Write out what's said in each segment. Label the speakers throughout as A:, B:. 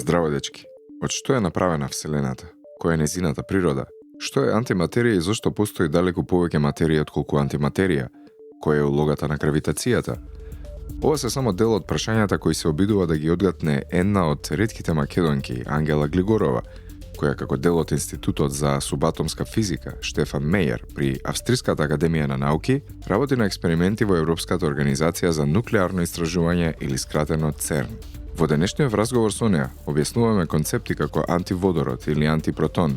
A: Здраво, дечки. Од што е направена Вселената? Која е незината природа? Што е антиматерија и зошто постои далеку повеќе материја отколку антиматерија? Која е улогата на гравитацијата? Ова се само дел од прашањата кои се обидува да ги одгатне една од ретките македонки, Ангела Глигорова, која како дел од Институтот за субатомска физика Штефан Мејер при Австриската академија на науки работи на експерименти во Европската организација за нуклеарно истражување или скратено ЦЕРН. Во денешниот разговор со неа објаснуваме концепти како антиводород или антипротон,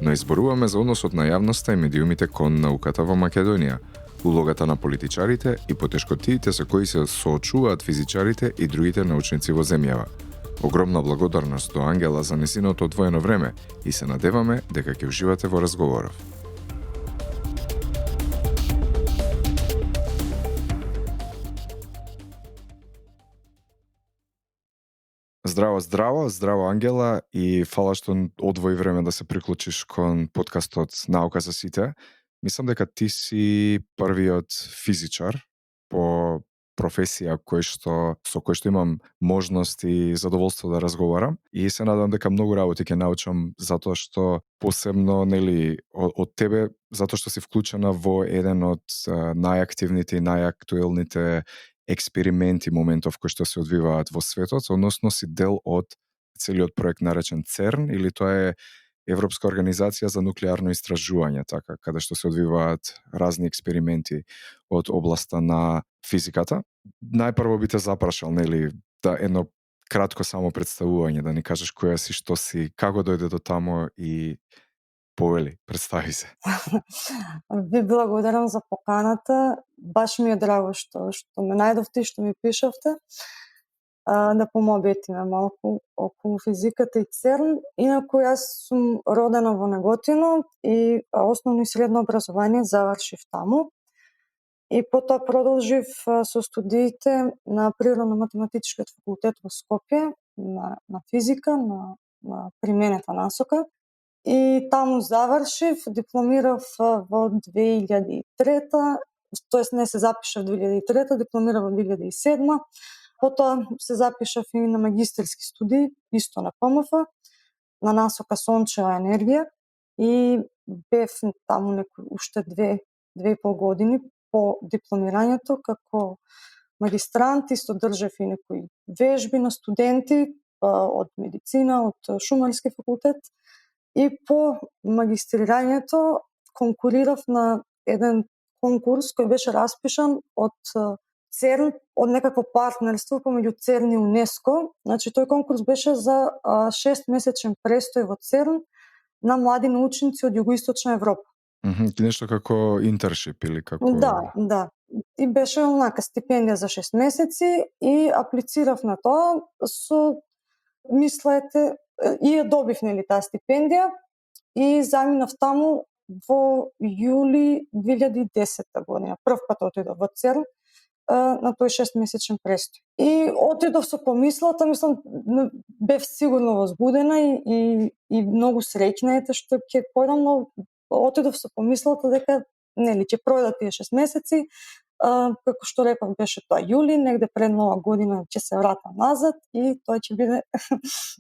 A: но изборуваме за односот на јавноста и медиумите кон науката во Македонија, улогата на политичарите и потешкотиите со кои се соочуваат физичарите и другите научници во земјава. Огромна благодарност до Ангела за незиното одвоено време и се надеваме дека ќе уживате во разговоров. Здраво Ангела и фала што одвои време да се приклучиш кон подкастот Наука за сите. Мислам дека ти си првиот физичар по професија со кој што имам можност и задоволство да разговарам и се надевам дека многу работи ќе научам затоа што посебно од тебе затоа што си вклучена во еден од најактивните и најактуелните експерименти моментов кои што се одвиваат во светот, односно си дел од целиот проект наречен ЦЕРН или тоа е Европска организација за нуклеарно истражување, така, каде што се одвиваат разни експерименти од областа на физиката. Најпрво би те запрашал, да едно кратко само представување, да ни кажеш која си, што си, како дојде до тамо и повели, представи се.
B: Ви благодарам за поканата. Баш ми е драго што ме најдовте и што ми пишавте. Да помобетиме малку околу физиката и ЦЕРН. Инаку јас сум родена во Неготино и основно и средно образование завршив таму. И потоа продолжив со студиите на Природно-математичкиот факултет во Скопје, на физика, на применета насока. И таму завршив, дипломирав во 2003, тоест не се запишав 2003, дипломирав во 2007. Потоа се запишав и на магистерски студии, исто на ПМФ, на насока сончева енергија и бев таму уште 2,5 години по дипломирањето како магистрант, исто држев и некои вежби на студенти од медицина, од Шумарски факултет и по магистрирањето конкурирав на еден конкурс кој беше распишан од ЦЕРН, од некакво партнерство помеѓу ЦЕРН и УНЕСКО. Значи, тој конкурс беше за 6-месечен престој во ЦЕРН на млади научници од Југоисточна Европа.
A: Нешто како интершип или како...
B: Да. И беше онака стипендија за 6 месеци и аплицирав на тоа мислете, и ја добив таа стипендија и заминав таму во јули 2010 година. Прв пат отидов во ЦЕРН на тој 6-месечен престој. И отидов со помислата, бев сигурно возбудена и многу среќна што ќе појдам, но отидов со помислата дека ќе пројдат тие 6 месеци. Како што реков, беше тоа јули, негде пред нова година ќе се вратам назад и тоа ќе биде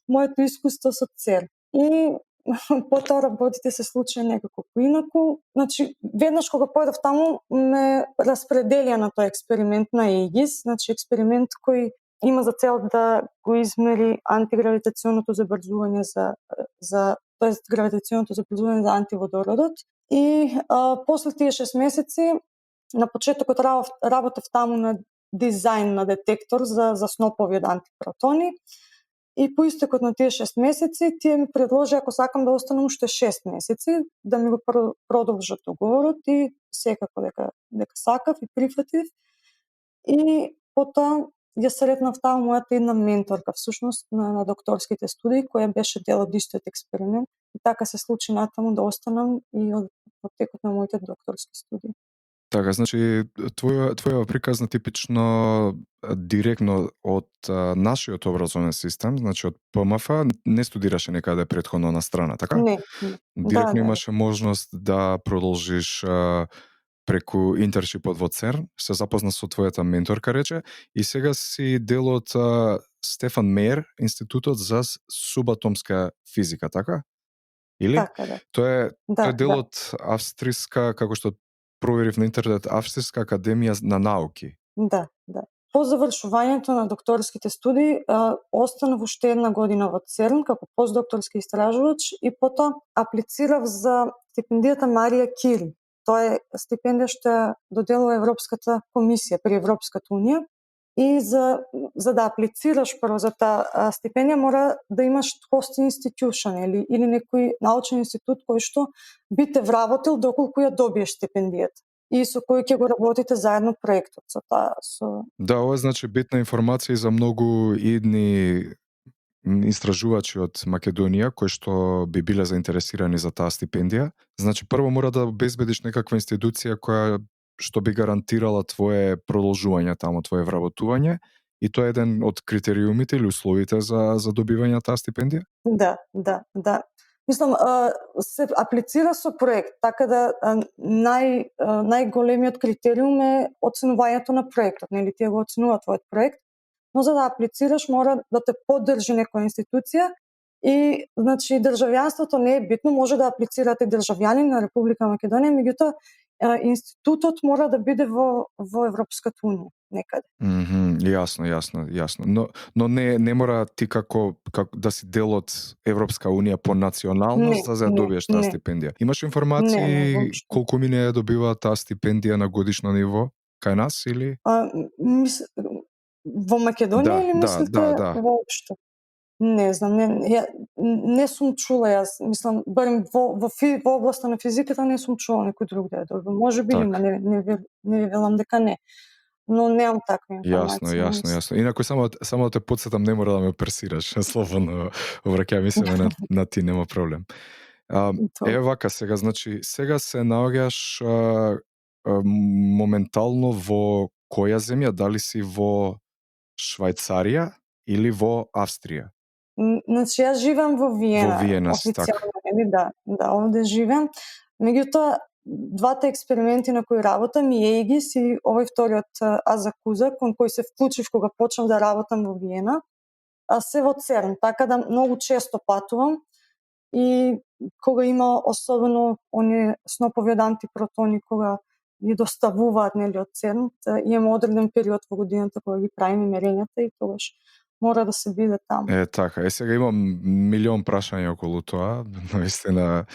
B: моето искуство со ЦЕРН. И потоа работите се случија некако поинаку. Значи, веднаш кога појдов таму, ме распределија на тој експеримент на ЕИГИС, значи експеримент кој има за цел да го измери антигравитационото забрзување тоест гравитационото забрзување за антиводородот. И после тие 6 месеци, на почетокот работев таму на дизајн на детектор за снопови од антипротони. И по истекот на тие 6 месеци, тие ми предложи, ако сакам да останам уште 6 месеци, да ми го продолжат уговорот и секако дека сакав и прифатив. И потоа ја сретнав таму мојата една менторка, всушност на докторските студии, која беше дел од истиот експеримент. И така се случи натаму да останам и од текот на моите докторски студии.
A: Така, значи, твоја приказна типично директно од нашиот образовен систем, значи од ПМФ, не студираше некаде претходно на страна, така?
B: Не.
A: Директно имаше можност да продолжиш преку интершипот во ЦЕРН, се запозна со твојата менторка, рече, и сега си дел од Стефан Мејер институтот за субатомска физика, така? Или?
B: Така да.
A: Тоа е
B: Да,
A: дел
B: да,
A: од австријска, како што проверив на интернет, Австријска академија на науки.
B: да, да. По завршувањето на докторските студии, останав уште една година во ЦЕРН како постдокторски истражувач и потоа аплицирав за стипендијата Марија Кири. Тоа е стипендија што ја доделува Европската комисија при Европската унија. И за да аплицираш прво за таа стипендија мора да имаш host institution или некој научен институт кој што би те вработил доколку ја добиеш стипендијата и со кој ќе го работите заедно проектот со
A: Да, ова значи битна информација и за многу идни истражувачи од Македонија кои што би биле заинтересирани за таа стипендија. Значи прво мора да обезбедиш некаква институција која што би гарантирала твое продолжување таму, твое вработување, и тоа е еден од критериумите или условите за добивање на таа стипендија?
B: Да, да, да. Мислам, се аплицира со проект, така да најголемиот критериум е оценувањето на проектот, нели тие го оценуваат твојот проект, но за да аплицираш мора да те поддржи некоја институција и значи државјанството не е битно, може да аплицирате државјанин на Република Македонија, меѓутоа институтот мора да биде во Европската унија некаде.
A: Јасно. Но не мора ти како да си дел од Европска унија по националност
B: Не,
A: за да
B: не,
A: добиеш таа
B: не,
A: стипендија. Имаш
B: не,
A: информации
B: воопшто.
A: колку мине добива таа стипендија на годишно ниво кај нас или?
B: Во Македонија или мислите
A: Да.
B: воопшто? Не знам, не сум чула јас, мислам, барем во областа на физиката не сум чула некој друг да ја добил. Можеби
A: Так.
B: има, не ви велам дека не, но немам таква информација.
A: Јасно. Инаку само да те потсетам, не мора да ме персираш, слободно обраќај се на ти, нема проблем. Еве вака сега, значи сега се наоѓаш моментално во која земја? Дали си во Швајцарија или во Австрија?
B: Значи јас живеам во Виена.
A: Во Виена си,
B: официјално, нели, да, овде живеам. Меѓутоа, двата експерименти на кои работам, и ЕИГИС и овој вториот Азакуза, кон кој се вклучив кога почнав да работам во Виена, се во ЦЕРН, така да многу често патувам и кога има особено оние снопови од антипротони кога ги доставуваат, нели, од ЦЕРН, имаме одреден период во годината кога ги правиме мерењата и тогаш мора да се биде таму.
A: Така. Сега имам милион прашања околу тоа, наистина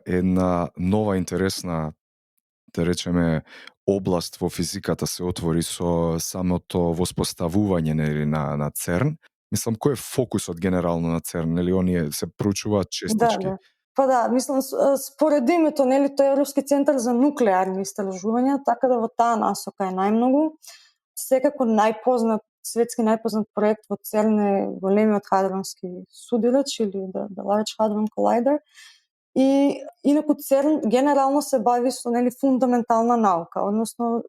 A: една нова интересна, да речеме, област во физиката се отвори со самото воспоставување, нели, на ЦЕРН. Мислам, кој е фокусот генерално на ЦЕРН, нели, оние се проучуваат честички?
B: Да. Па да, мислам, според името, нели, тој е Европски центар за нуклеарни истражувања, така да во таа насока е најмногу. Секако светски најпознат проект во ЦЕРН е големиот хадронски судилач или the Large Hadron Collider. И инаку ЦЕРН генерално се бави со, нели, фундаментална наука, односно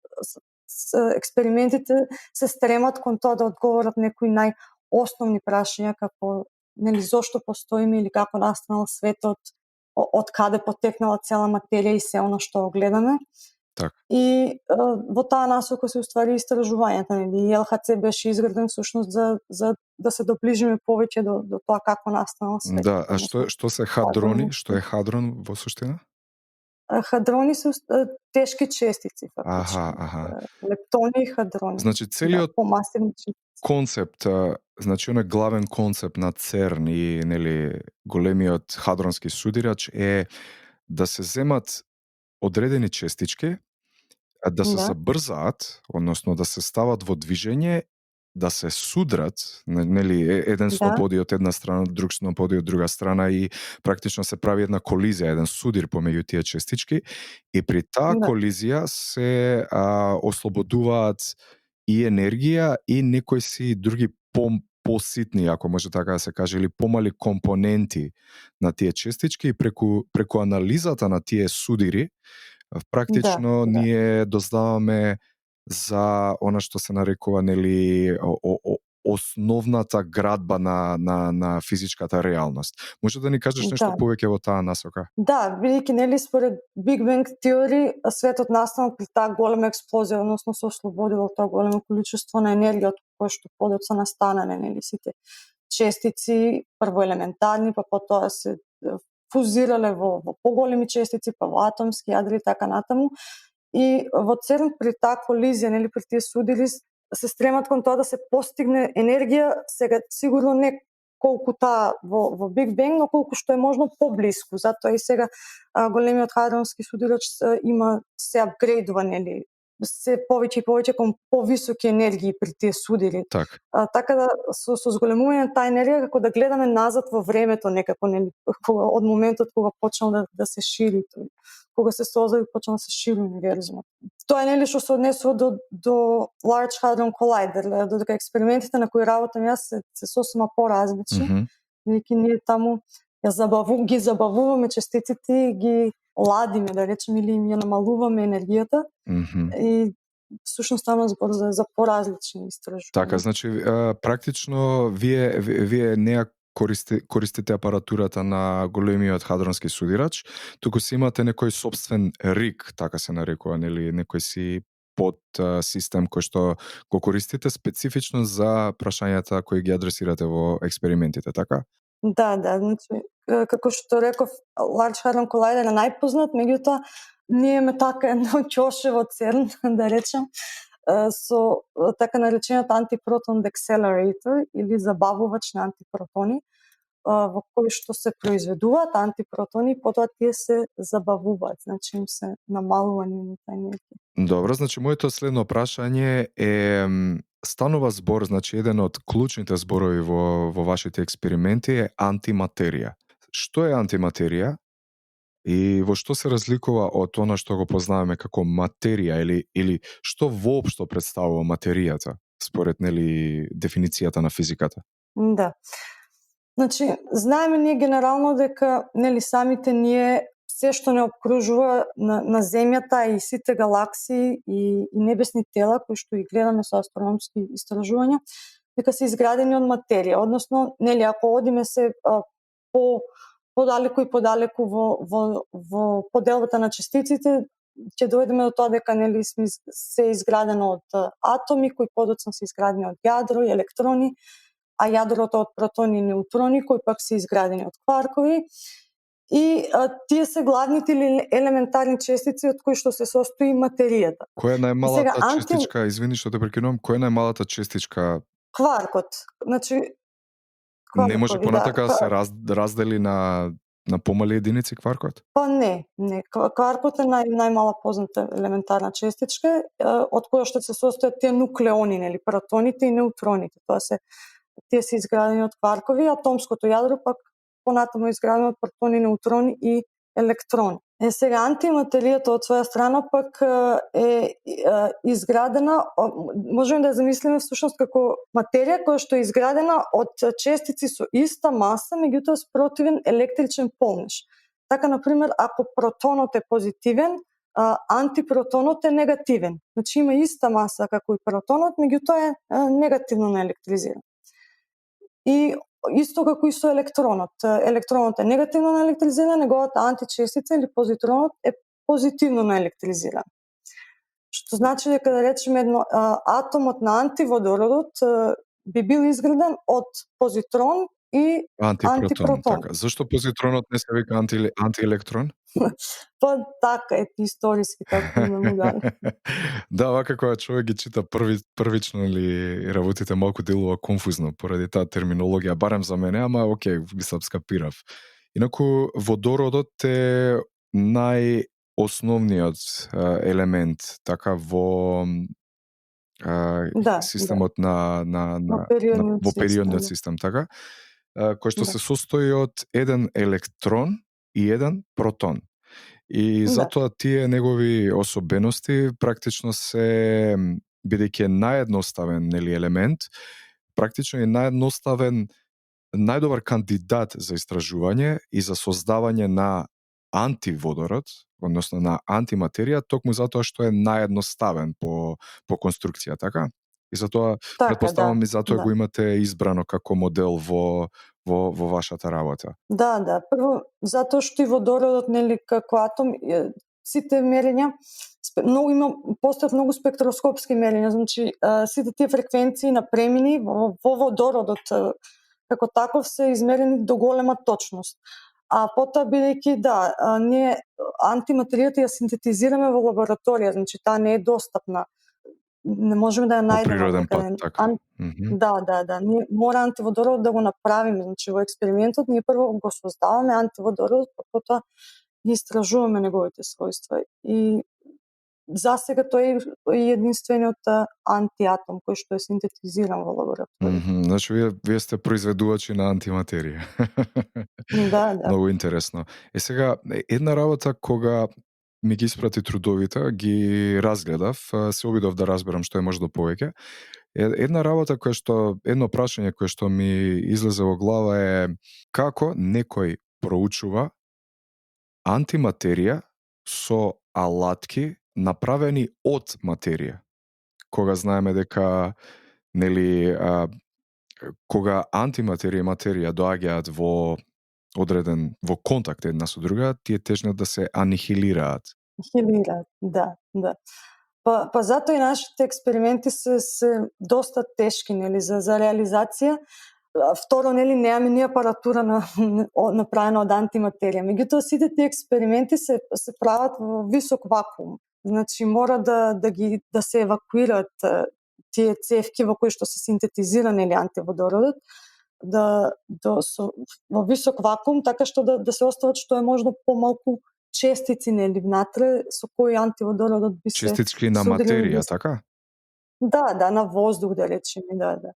B: експериментите се стремат кон тоа да одговорат некои најосновни прашања како, нели, зошто постоиме или како настанал светот, од каде потекнала цела материја и се она што го гледаме.
A: Так.
B: И во таа насока се уствари истражувањата, нели, ЛХЦ беше изграден всушност за да се доближиме повеќе до тоа како настанал светот.
A: Да, а што се хадрони? Што е хадрон во суштина?
B: Хадрони се тешки честици, фактично.
A: Аха.
B: Лептони и хадрони.
A: Значи целиот
B: помасивни честици.
A: концепт, значи оној главен концепт на ЦЕРН и, нели, големиот хадронски судирач е да се земат одредени честички, да се забрзаат, односно да се стават во движење, да се судрат, нели, еден сноп оди од една страна, друг сноп оди од друга страна и практично се прави една колизија, еден судир помеѓу тие честички, и при таа колизија се ослободуваат и енергија и некои си други поситни, ако може така да се каже, или помали компоненти на тие честички, и преку анализата на тие судири практично ние дознаваме за она што се нарекува, нели, основната градба на физичката реалност. Може да ни кажеш нешто
B: Да.
A: повеќе во таа насока?
B: Да, бидејќи нели според Big Bang теории светот настанал при таа голема експлозија, односно се ослободило тоа големо количество на енергија од кое што подоцна настанале нели сите честици, прво елементарни, па потоа се фузирале во поголеми честици, па во атомски јадри и така натаму. И во ЦЕРН при таа колизија, нели при тие судили се стремат кон тоа да се постигне енергија, сега сигурно не колку таа во Big Bang, но колку што е можно поблиску. Затоа и сега големиот хадронски судилач има се апгрейдува, нели, се повеќе и повеќе кон повисоки енергии при тие судили.
A: Так.
B: Така да со зголемување на таа енергија како да гледаме назад во времето некако, нели, од моментот кога почнал да се шири тој, кога се создаде и почна да се шири универзумот. Тоа е нели што се однесува до Large Hadron Collider, додека експериментите на кои работам јас се сосема поразлични, бидејќи ние таму ги забавуваме частиците, ги ладиме, да речеме, или им ја намалуваме енергијата. И всушност стана збор за поразлични истражувања.
A: Така, значи практично вие не ја користите апаратурата на големиот хадронски судирач, туку си имате некој собствен риг, така се нарекува, нели, некој си под систем кој што го користите специфично за прашањата кои ги адресирате во експериментите, така?
B: Да, значи како што реков, Large Hadron Collider е најпознат, меѓутоа ние имаме така едно ќоше во ЦЕРН, да речем, со така наречениот антипротон accelerator или забавувач на антипротони, во кој што се произведуваат антипротони, потоа тие се забавуваат, значи им се намалува нивната енергија.
A: Добро, значи моето следно прашање е станува збор, значи еден од клучните зборови во вашите експерименти е антиматерија. Што е антиматерија и во што се разликува од она што го познаваме како материја или што воопшто представува материјата според нели дефиницијата на физиката?
B: Да. Значи, знаеме ние генерално дека нели самите ние се што не обкружува на земјата и сите галаксии и небесни тела кои што ги гледаме со астрономски истражувања, дека се изградени од материја, односно нели ако одиме се подалеку и подалеку во поделбата на частиците, ќе дојдеме до тоа дека нели се изградено од атоми кои подоцна се изградени од јадро и електрони, а јадрото од протони и неутрони кои пак се изградени од кваркови. И тие се главните или елементарни честици од кои што се состои материјата.
A: Која е најмалата честичка, извини што те прекинувам, која е најмалата честичка?
B: Кваркот. Значи
A: не може понатака да се раздели на помали единици кваркот?
B: Па не. Кваркот е најмала позната елементарна честичка, од која што се состојат тие нуклеони, нели, протоните и неутроните. Тие се изградени од кваркови, атомското јадро пак понатаму е изградено од протони, неутрони и електрони. Сега антиматеријата од своја страна пак е изградена, можеме да ја замислиме всушност како материја која што е изградена од честици со иста маса, меѓутоа спротивен електричен полнеж. Така, например, ако протонот е позитивен, антипротонот е негативен. Значи има иста маса како и протонот, меѓутоа е негативно наелектризиран. И исто како и со електронот. Електронот е негативно наелектризиран, неговата античестица или позитронот е позитивно наелектризиран. Што значи дека, да речеме, атомот на антиводородот би бил изграден од позитрон и антипротон.
A: Така. Зашто позитронот не се вика антиелектрон?
B: Па така е историски, така не му дали.
A: Да, вака кога човек ги чита првично или работите малку делува конфузно поради таа терминологија, барем за мене, ама окей, ги скапирав. Инаку водородот е најосновниот елемент така во системот на во периодниот систем, така, кој што се состои од еден електрон и еден протон. И затоа тие негови особености практично се, бидејќи е наједноставен нели елемент, практично е најдобар кандидат за истражување и за создавање на антиводород, односно на антиматерија, токму затоа што е наједноставен по конструкција, така? И затоа
B: Така,
A: претпоставам и затоа
B: да.
A: го имате избрано како модел во вашата работа.
B: Да, да. Прво, затоа што и водородот, нели, како атом, сите мерења, многу има, постојат многу спектроскопски мерења, значи сите тие фреквенции на премини во водородот како таков се измерени до голема точност. А потоа бидејќи ние антиматеријата ја синтетизираме во лабораторија, значи таа не е достапна. Не можеме да ја
A: По
B: најдеме
A: природен пат,
B: некаде.
A: така. Мгм.
B: Да. Ние мора антиводород да го направиме. Значи во експериментот ние прво го создаваме антиводород, па потоа ги истражуваме неговите својства. И засега тој е единствениот антиатом кој што е синтетизиран во лабораторија.
A: Значи вие сте произведувачи на антиматерија.
B: Да.
A: Многу интересно. Сега една работа кога ми ги испрати трудовите, ги разгледав, се обидов да разберам што е можда повеќе. Една работа едно прашање кое што ми излезе во глава е како некој проучува антиматерија со алатки направени од материја. Кога знаеме дека нели кога антиматерија и материја доаѓаат во контакт една со друга, тие тежнат да се анихилираат.
B: Хилираат, да. Па затоа и нашите експерименти се доста тешки, нели, за реализација. Второ, нели, немаме ни апаратура направена од антиматерија. Меѓутоа, сите тие експерименти се прават во висок вакуум. Значи, мора да се евакуираат тие цевки во кои што се синтетизира, нели, антиводородот, во висок вакуум, така што да се остават што е можно помалку честици, нели, внатре, со кои антиводородот би се
A: Честички на
B: судрил и
A: материја, така?
B: Да, на воздух, да речеме, да.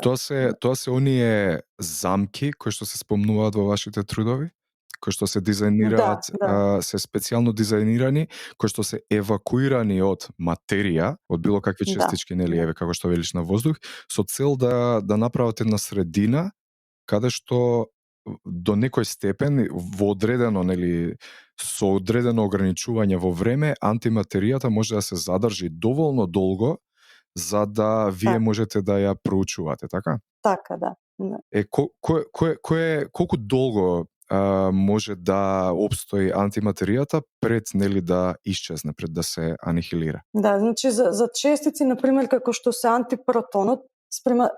A: Тоа се оние замки кои што се спомнуваат во вашите трудови, кои што се дизајнираат,
B: Да.
A: се специјално дизајнирани, кои што се евакуирани од материја, од било какви честички, нели, еве како што велиш на воздух, со цел да направат една средина каде што до некој степен во одредено, нели, со одредено ограничување во време, антиматеријата може да се задржи доволно долго за да вие можете да ја проучувате, така?
B: Така, да.
A: Колку долго може да опстои антиматеријата пред, нели, да исчезне, пред да се анихилира?
B: Да, значи за честици, например, како што се антипротонот, спрема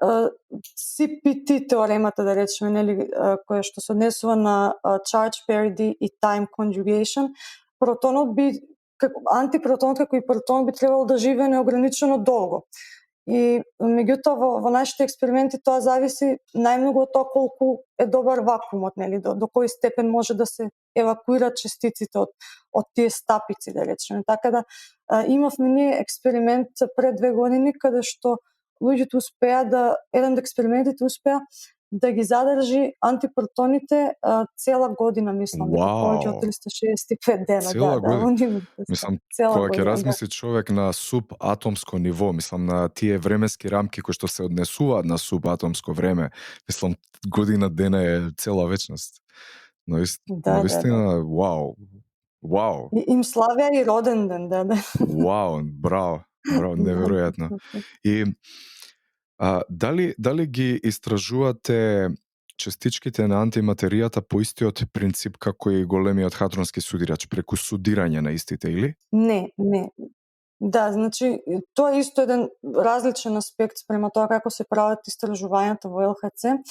B: CPT теоремата, да речеме, нели, која што се однесува на charge parity и time conjugation, антипротонот како и протонот би требало да живее неограничено долго. И меѓутоа во нашите експерименти тоа зависи најмногу од тоа колку е добар вакуумот, нели, до кој степен може да се евакуират частиците од тие стапици, да речеме. Така да имавме ние експеримент пред 2 години каде што луѓето еден од експериментите успеа да ги задржи антипротоните цела година, мислам, дека повеќе од 365 дена.
A: Цела година.
B: Мислам,
A: кога ќе размисли човек на субатомско ниво, мислам на тие временски рамки кои што се однесуваат на субатомско време, мислам година дена е цела вечност. Навистина, вау.
B: Им славеа и роден ден, да.
A: Вау, браво, неверојатно. И дали ги истражувате честичките на антиматеријата по истиот принцип како и големиот хадронски судирач, преку судирање на истите, или?
B: Не. Да, значи, тоа е исто еден различен аспект спрема тоа како се прават истражувањата во ЛХЦ,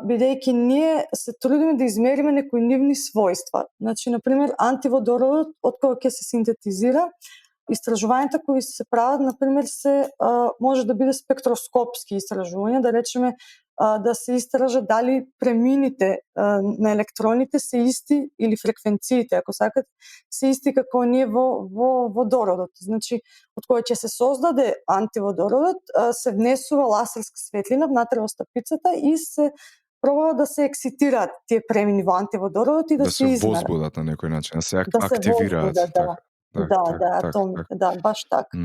B: бидејќи ние се трудиме да измериме некои нивни својства. Значи, например, антиводородот, од кога ќе се синтетизира, истражувањата кои се прават, например, може да биде спектроскопски истражувања, да речеме, да се истража дали премините на електроните се исти или фреквенциите, ако сакате, се исти како ние во водородот. Значи, од кој ќе се создаде антиводородот, се внесува ласерска светлина внатре во стапицата и се пробува да се екситираат тие премини во антиводородот и да се измерат.
A: Да се возбудат на некој начин, да се
B: Да се
A: активираат.
B: возбудат, атомите, баш така.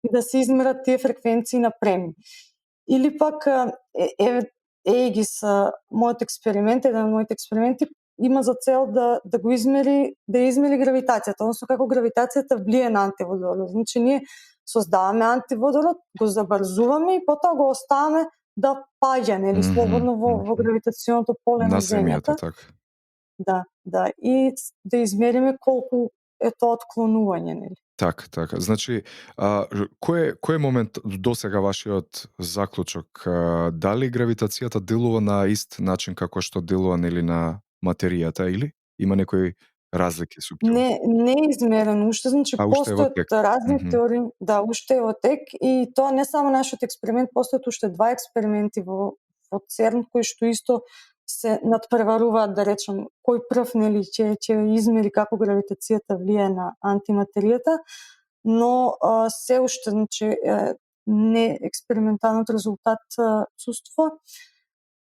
B: И да се измерат тие фреквенции на премини. Или пак ЕИГИС, мојот експеримент, еден од моите експерименти, има за цел да го измери гравитацијата, односно како гравитацијата влие на антиводород. Значи ние создаваме антиводород, го забрзуваме и потоа го оставаме да паѓа, нели, слободно во гравитационото поле на
A: На
B: земјата.
A: земјата, така.
B: Да, и да измериме колку е тоа отклонување, нели.
A: Така. Значи, кој е момент досега вашиот заклучок? Дали гравитацијата делува на ист начин како што делува, нели, на материјата, или има некои разлики суптилни?
B: Не е измерено уште, значи
A: Уште е во
B: постојат
A: тек.
B: разни теории, да, уште е во тек, и тоа не само нашиот експеримент, постојат уште 2 експерименти во ЦЕРН кои што исто се надпреваруваат, да речем, кој прв, нели, ќе измери како гравитацијата влијае на антиматеријата, но се уште, значи, не експерименталниот резултат отсуствува.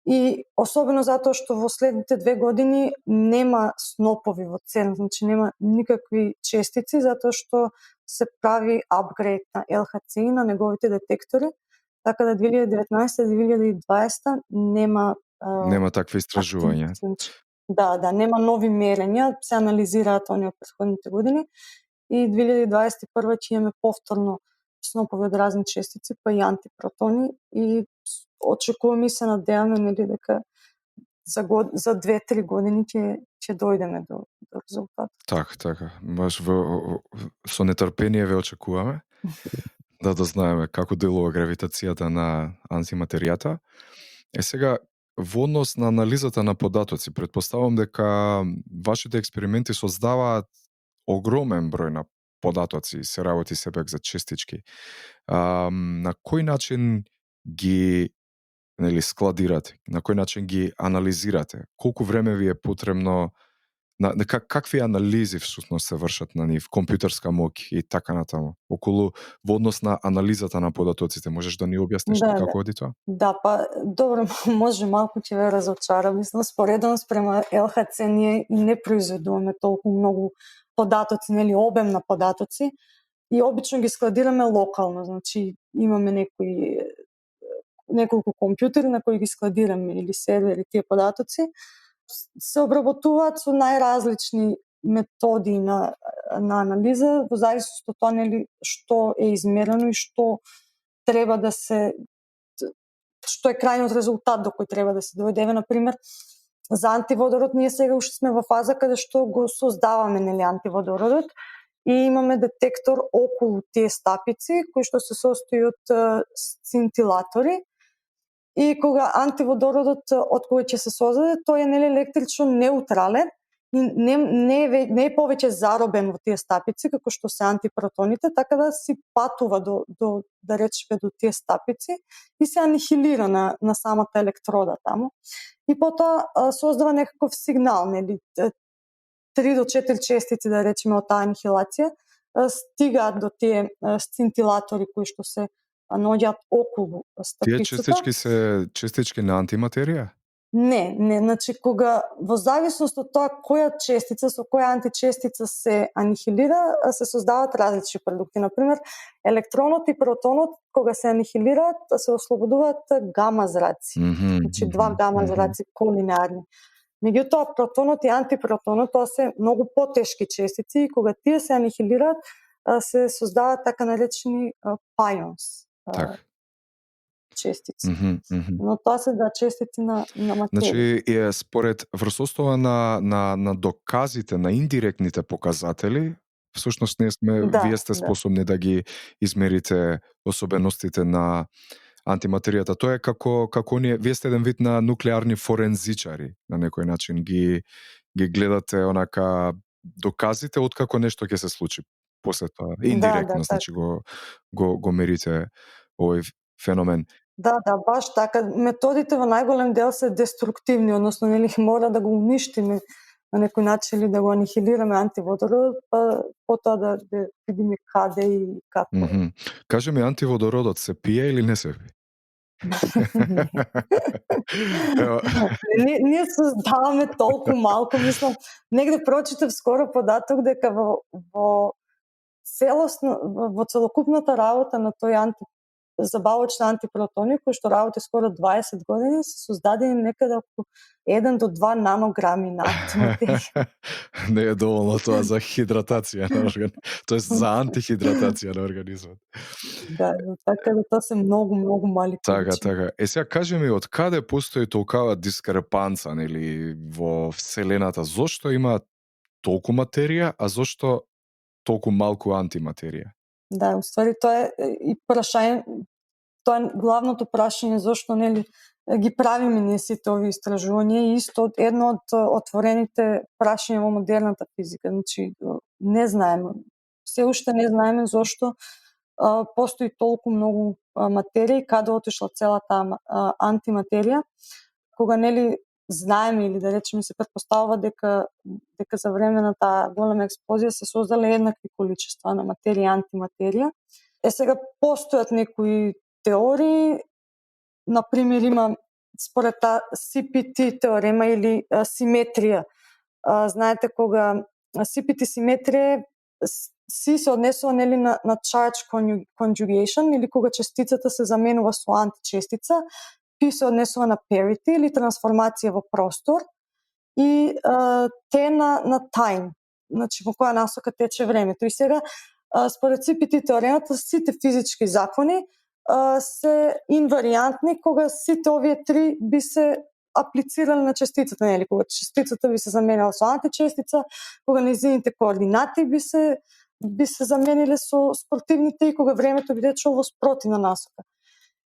B: И особено затоа што во следните 2 години нема снопови во ЦЕРН, значи нема никакви честици, затоа што се прави апгрейд на ЛХЦ на неговите детектори, така да 2019-2020 нема
A: Нема такви истражувања.
B: активности, значи. Да, нема нови мерења, се анализираат оние од претходните години, и 2021 ќе имаме повторно снопови од разни честици, па и антипротони, и очекуваме и се надеваме, нели, дека за 2-3 години ќе дојдеме до резултат.
A: Така. Баш со нетрпение ве очекуваме да дознаеме како делува гравитацијата на антиматеријата. Сега, во однос на анализата на податоци, претпоставам дека вашите експерименти создаваат огромен број на податоци, се работи сепак за честички. На кој начин ги, нели, складирате? На кој начин ги анализирате? Колку време ви е потребно? Какви анализи всушност се вршат на нив, компјутерска моќ и така натаму, околу во однос на анализата на податоците? Можеш да ни објасниш како оди тоа?
B: Да, па добро, може малку ќе ве разочарам. Мислам, споредно спрема ЛХЦ ние и не произведуваме толку многу податоци, нели, обем на податоци, и обично ги складираме локално, значи имаме неколку компјутери на кои ги складираме, или сервери, тие податоци. Се обработуваат со најразлични методи на анализа, во зависност од тоа, нели, што е измерено и што треба да се, што е крајниот резултат до кој треба да се дојде. На пример, за антиводород ние сега уште сме во фаза каде што го создаваме, нели, антиводородот, и имаме детектор околу тие стапици кои што се состои од сцинтилатори. И кога антиводородот од кој ќе се создаде, тој е, нели, електрично неутрален и не е повеќе заробен во тие стапици како што се антипротоните, така да си патува до да речеме до тие стапици и се анихилира на самата електрода таму. И потоа создава некаков сигнал, нели, 3 до 4 честици, да речеме, од таа анихилација стигаат до тие сцинтилатори кои што се наоѓаат околу стапицата.
A: Тие честички се честички на антиматерија?
B: Не, значи кога во зависност од тоа која честица со која античестица се анихилира, се создаваат различни продукти. На пример, електронот и протонот кога се анихилираат, се ослободуваат гама зраци. Значи 2 гама зраци колинеарни. Меѓутоа, протонот и антипротонот, тоа се многу потешки честици, и кога тие се анихилираат, се создаваат така наречени пайонс. Честици. Но тоа се честици на материја.
A: Значи, според врсостова на доказите, на индиректните показатели, всушност вие сте способни да ги измерите особеностите на антиматеријата. Тоа е како вие сте еден вид на нуклеарни форензичари, на некој начин ги гледате онака доказите откако нешто ќе се случи. После тоа индиректно, значи го мерите овој феномен.
B: Да, баш така. Методите во најголем дел се деструктивни, односно, нели, мора да го уништиме на некој начин или да го анихилираме антиводородот, па потоа да видиме каде и како.
A: Кажи ми, антиводородот се пие или не се пие?
B: Ние создаваме толку малку, мислам, негде прочитав скоро податок дека во целокупната работа на тој забавочни антипротони кои што работи скоро 20 години се создадени некаде околу 1 до 2 нанограми на антиматерија.
A: Не е доволно тоа за хидратација на тоест за антихидратација на организмот.
B: Да, така да тоа се многу мали
A: Така,
B: количини.
A: така. Сега кажи ми, од каде постои толкава дискрепанца, нели, во Вселената? Зошто има толку материја, а зошто толку малку антиматерија?
B: Да, уствари тоа е и прашање, тоа е главното прашање зошто нели ги правиме ние сите овие истражувања и исто едно од отворените прашања во модерната физика. Значи, не знаеме, се уште не знаеме зошто постои толку многу материја и каде отишла целата антиматерија, кога нели знаеме или да речеме се претпоставува дека за време на таа голема експлозија се создале еднакви количества на материја и антиматерија. Сега постојат некои теории, на пример има според таа CPT теорема или симетрија. Знаете кога CPT симетрија си се однесува нели на charge conjugation или кога частицата се заменува со античестица, P се однесува на parity или трансформација во простор и T на time, значи во која насока тече времето. И сега според CPT теоремата сите физички закони се инваријантни кога сите овие три би се аплицирале на частицата, нели, кога частицата би се заменила со античестица, кога нејзините координати би се замениле со спротивните и кога времето би течело во спротивна насока.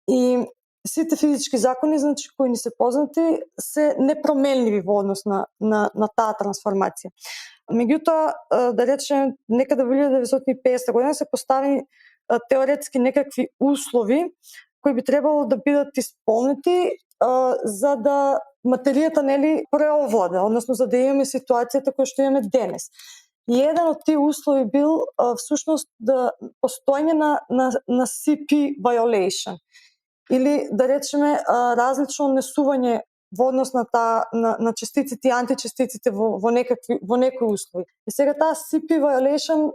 B: И сите физички закони, значи, кои ни се познати, се непроменливи во однос на таа трансформација. Меѓутоа, да речем, некаде во 1950 година се поставени теоретски некакви услови кои би требало да бидат исполнети за да материјата нели преовлада, односно за да имаме ситуацијата која што имаме денес. И еден од тие услови бил всушност да постоење на CP violation или да речеме различно однесување во однос на частиците и античестиците во некои услови. И сега таа CP violation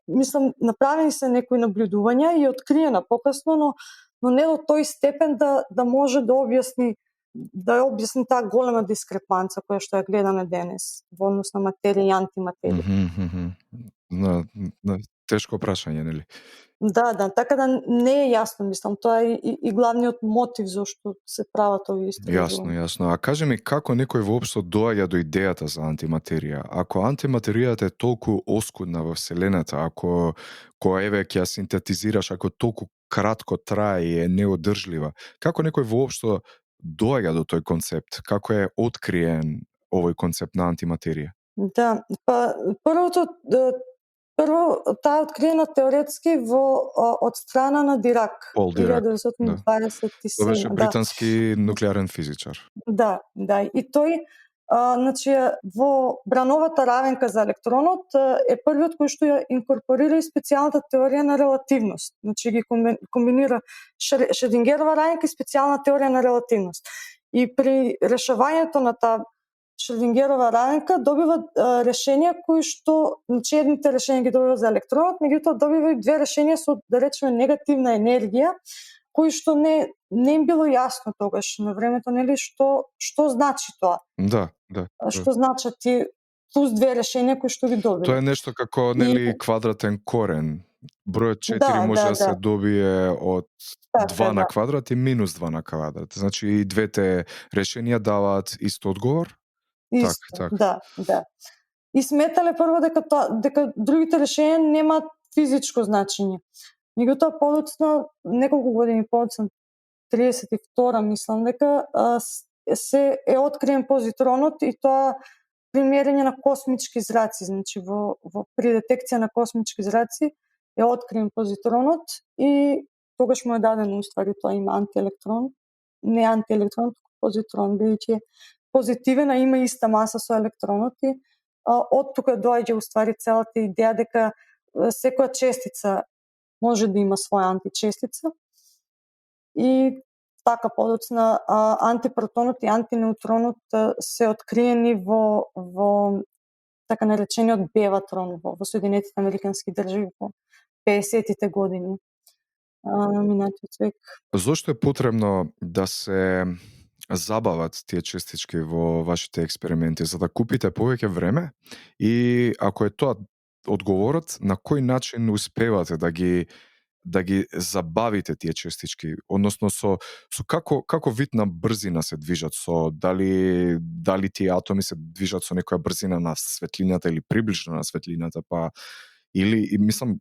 B: мислам, направени се некои наблюдувања и откриена покасно, но не до тој степен да може да објасни таа голема дискрепанца која што ја гледаме денес во однос на материја и антиматерија.
A: Тешко прашање, нели?
B: Да, така да не е јасно, мислам, тоа е и главниот мотив зашто се прават овие истражувања.
A: Јасно. А кажи ми, како некој воопшто доаѓа до идејата за антиматерија? Ако антиматеријата е толку оскудна во Вселената, ако која еве ќе ја синтетизираш, ако толку кратко трае и е неодржлива, како некој воопшто доаѓа до тој концепт? Како е откриен овој концепт на антиматерија?
B: Да, па прво таа е откриена теоретски од страна на Дирак,
A: Пол Дирак,
B: 1927.
A: Тоа беше британски нуклеарен физичар.
B: Да, и тој значи во брановата равенка за електронот е првиот кој што ја инкорпорира и специјалната теорија на релативност. Значи ги комбинира Шредингерова равенка и специјална теорија на релативност. И при решавањето на таа Шредингерова равенка добива решенија кои што, значи едните решенија ги добива за електронот, меѓутоа добива и две решенија со, да речеме, негативна енергија, кои што не им било јасно тогаш на времето, нели, што значи тоа.
A: Да.
B: Што значат тие плюс две решенија кои што ги добили.
A: Тоа е нешто како, нели, квадратен корен. Бројот 4 може да се добие од 2 на квадрат и минус 2 на квадрат. Значи и двете решенија даваат ист одговор?
B: Исто, да. И сметале прво дека другите решенија немаат физичко значење. Меѓутоа подоцна, неколку години подоцна, 32 мислам дека се е откриен позитронот и тоа при мерење на космички зраци, значи при детекција на космички зраци е откриен позитронот и тогаш му е дадено уствари тоа има антиелектрон, не антиелектрон, туку позитрон, бидејќи позитивен, а има иста маса со електронот и од тука доаѓа уствари целата идеја дека секоја честица може да има своја античестица и така подоцна антипротонот и антинеутронот се откриени во така наречениот беватрон во Соединетите Американски држави во 50-тите години. минатиот век.
A: Зошто е потребно да се забават тие честички во вашите експерименти? За да купите повеќе време? И ако е тоа одговорот, на кој начин успевате да ги забавите тие честички, односно со како вид на брзина се движат, со дали тие атоми се движат со некоја брзина на светлината или приближно на светлината, па или и мислам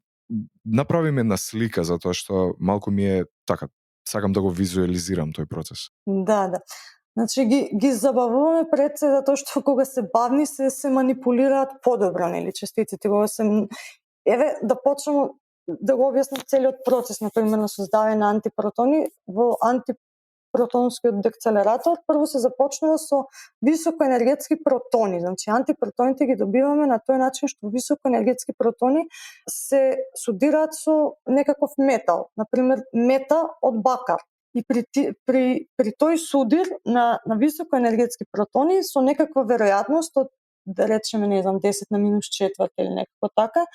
A: направиме една слика затоа што малку ми е така, сакам да го визуализирам тој процес.
B: Да. Значи ги забавуваме пред се затоа што кога се бавни се манипулираат подобро, нели, честиците, кога се еве да почнеме да го објаснам целиот процес на пример на создавање на антипротони во антипротонскиот декцелератор. Прво се започнува со високоенергетски протони. Значи антипротоните ги добиваме на тој начин што високоенергетски протони се судираат со некаков метал, на пример мета од бакар. И при тој судир на високоенергетски протони со некаква веројатност од да речеме не знам 10 на минус четврт или некако така,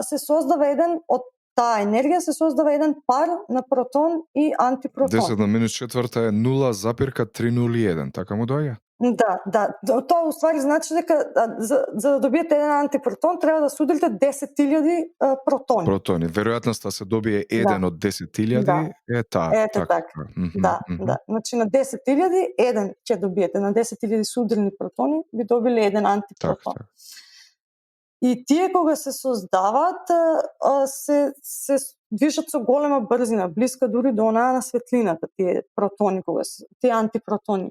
B: се создава еден од таа енергија се создава еден пар на протон и антипротон.
A: 10 на минус четврта е 0,301, така му доаѓа?
B: Да. Тоа уствари значи дека за да добиете еден антипротон треба да судите 10.000 протони.
A: Протони. Веројатноста се добие еден од 10.000 е таа.
B: Ете така. Да. Значи на 10.000 еден ќе добиете, на 10.000 судрени протони би добиле еден антипротон.
A: Так.
B: И тие кога се создаваат се движат со голема брзина, блиска дури до онаа на светлината, тие антипротони,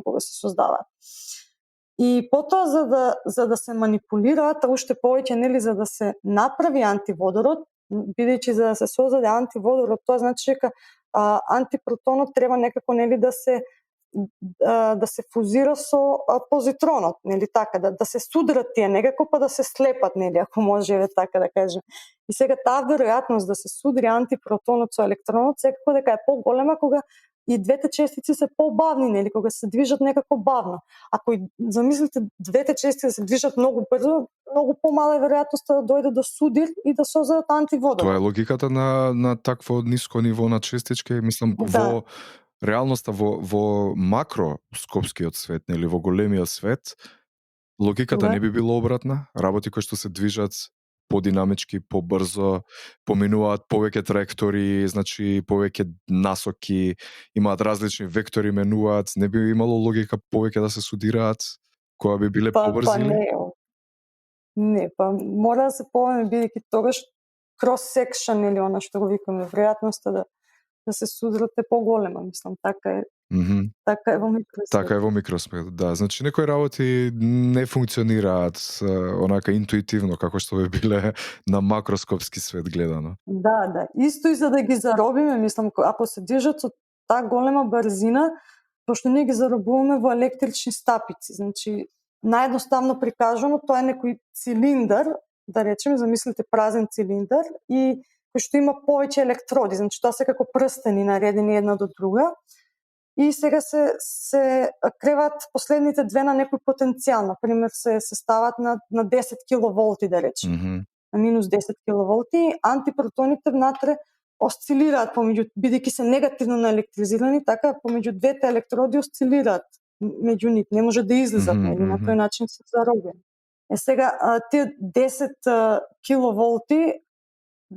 B: кога се создаваат. И потоа за да се манипулираат уште повеќе, нели, за да се направи антиводород, бидејќи за да се создаде антиводород, тоа значи дека антипротонот треба некако, нели, да се фузира со позитронот, нели така, да се судрат тие некако па да се слепат, нели, ако можеме така да кажем. И сега таа веројатност да се судри антипротонот со електронот секако дека е поголема кога и двете честици се побавни, нели, кога се движат некако бавно. Ако и замислите двете честици се движат многу брзо, многу помала е веројатноста да дојде до судир и да создадат антиводород.
A: Тоа е логиката на такво ниско ниво на честички, мислам во реалноста во макроскопскиот свет, нели, во големиот свет, логиката не би било обратна. Работи кои што се движат подинамички, побрзо, поминуваат повеќе траектории, значи повеќе насоки, имаат различни вектори, менуваат, не би имало логика повеќе да се судираат, кога би биле побрзи?
B: Не, мора да се повеме, бидејќи тогаш cross-section или она што го викаме, веројатноста да се судрат е поголема, мислам, така е. Така е во микросвет.
A: Така е во микросвет, да. Значи некои работи не функционираат онака интуитивно како што би биле на макроскопски свет гледано.
B: Да. Исто и за да ги заробиме, мислам, ако се движат со таа голема брзина, пошто ние ги заробуваме во електрични стапици. Значи, наједноставно прикажано, тоа е некој цилиндар, да речеме, замислите празен цилиндар и кој што има повеќе електроди, значи тоа се како прстени наредени една до друга. И сега се креваат последните две на некој потенцијал, например се стават на 10 киловолти, да речеме, на минус 10 киловолти, антипротоните внатре осцилираат бидејќи се негативно наелектризирани, така помеѓу двете електроди осцилираат меѓу нив, не може да излезат, нели, на тој начин се заробени. Сега тие 10 киловолти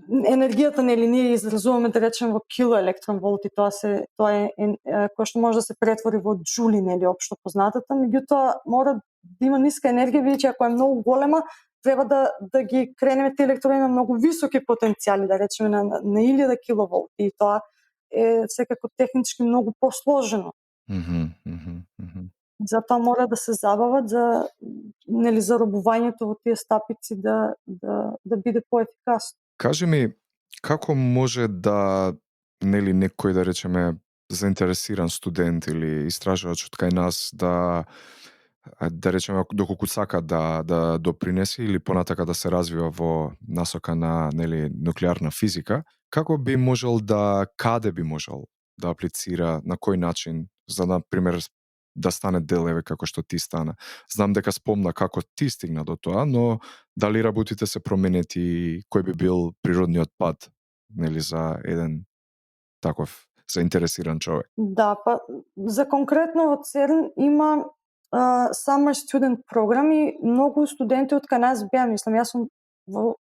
B: енергијата, нели, ние изразуваме, да речеме, во килоелектронволти, тоа е кој што може да се претвори во џули, нели, општо познатата, меѓутоа мора да има ниска енергија, бидејќи ако е многу голема, треба да ги кренеме тие електрони на многу високи потенцијали, да речеме на 1000 киловолти, и тоа е секако технички многу посложено. Затоа мора да се забават за, нели, заробувањето во тие стапици да биде поефикасно.
A: Кажи ми, како може да, нели, некој, да речеме, заинтересиран студент или истражувач од кај нас да речеме, доколку сака да допринеси или понатака да се развива во насока на, нели, нуклеарна физика, како би можел каде би можел да аплицира, на кој начин, за на пример да стане дел, еве како што ти стана. Знам дека спомна како ти стигна до тоа, но дали работите се променети, кој би бил природниот пат, нели, за еден таков заинтересиран човек?
B: Да, па за конкретно во ЦЕРН има summer student програми, многу студенти од кај нас беа, мислам, јас сум во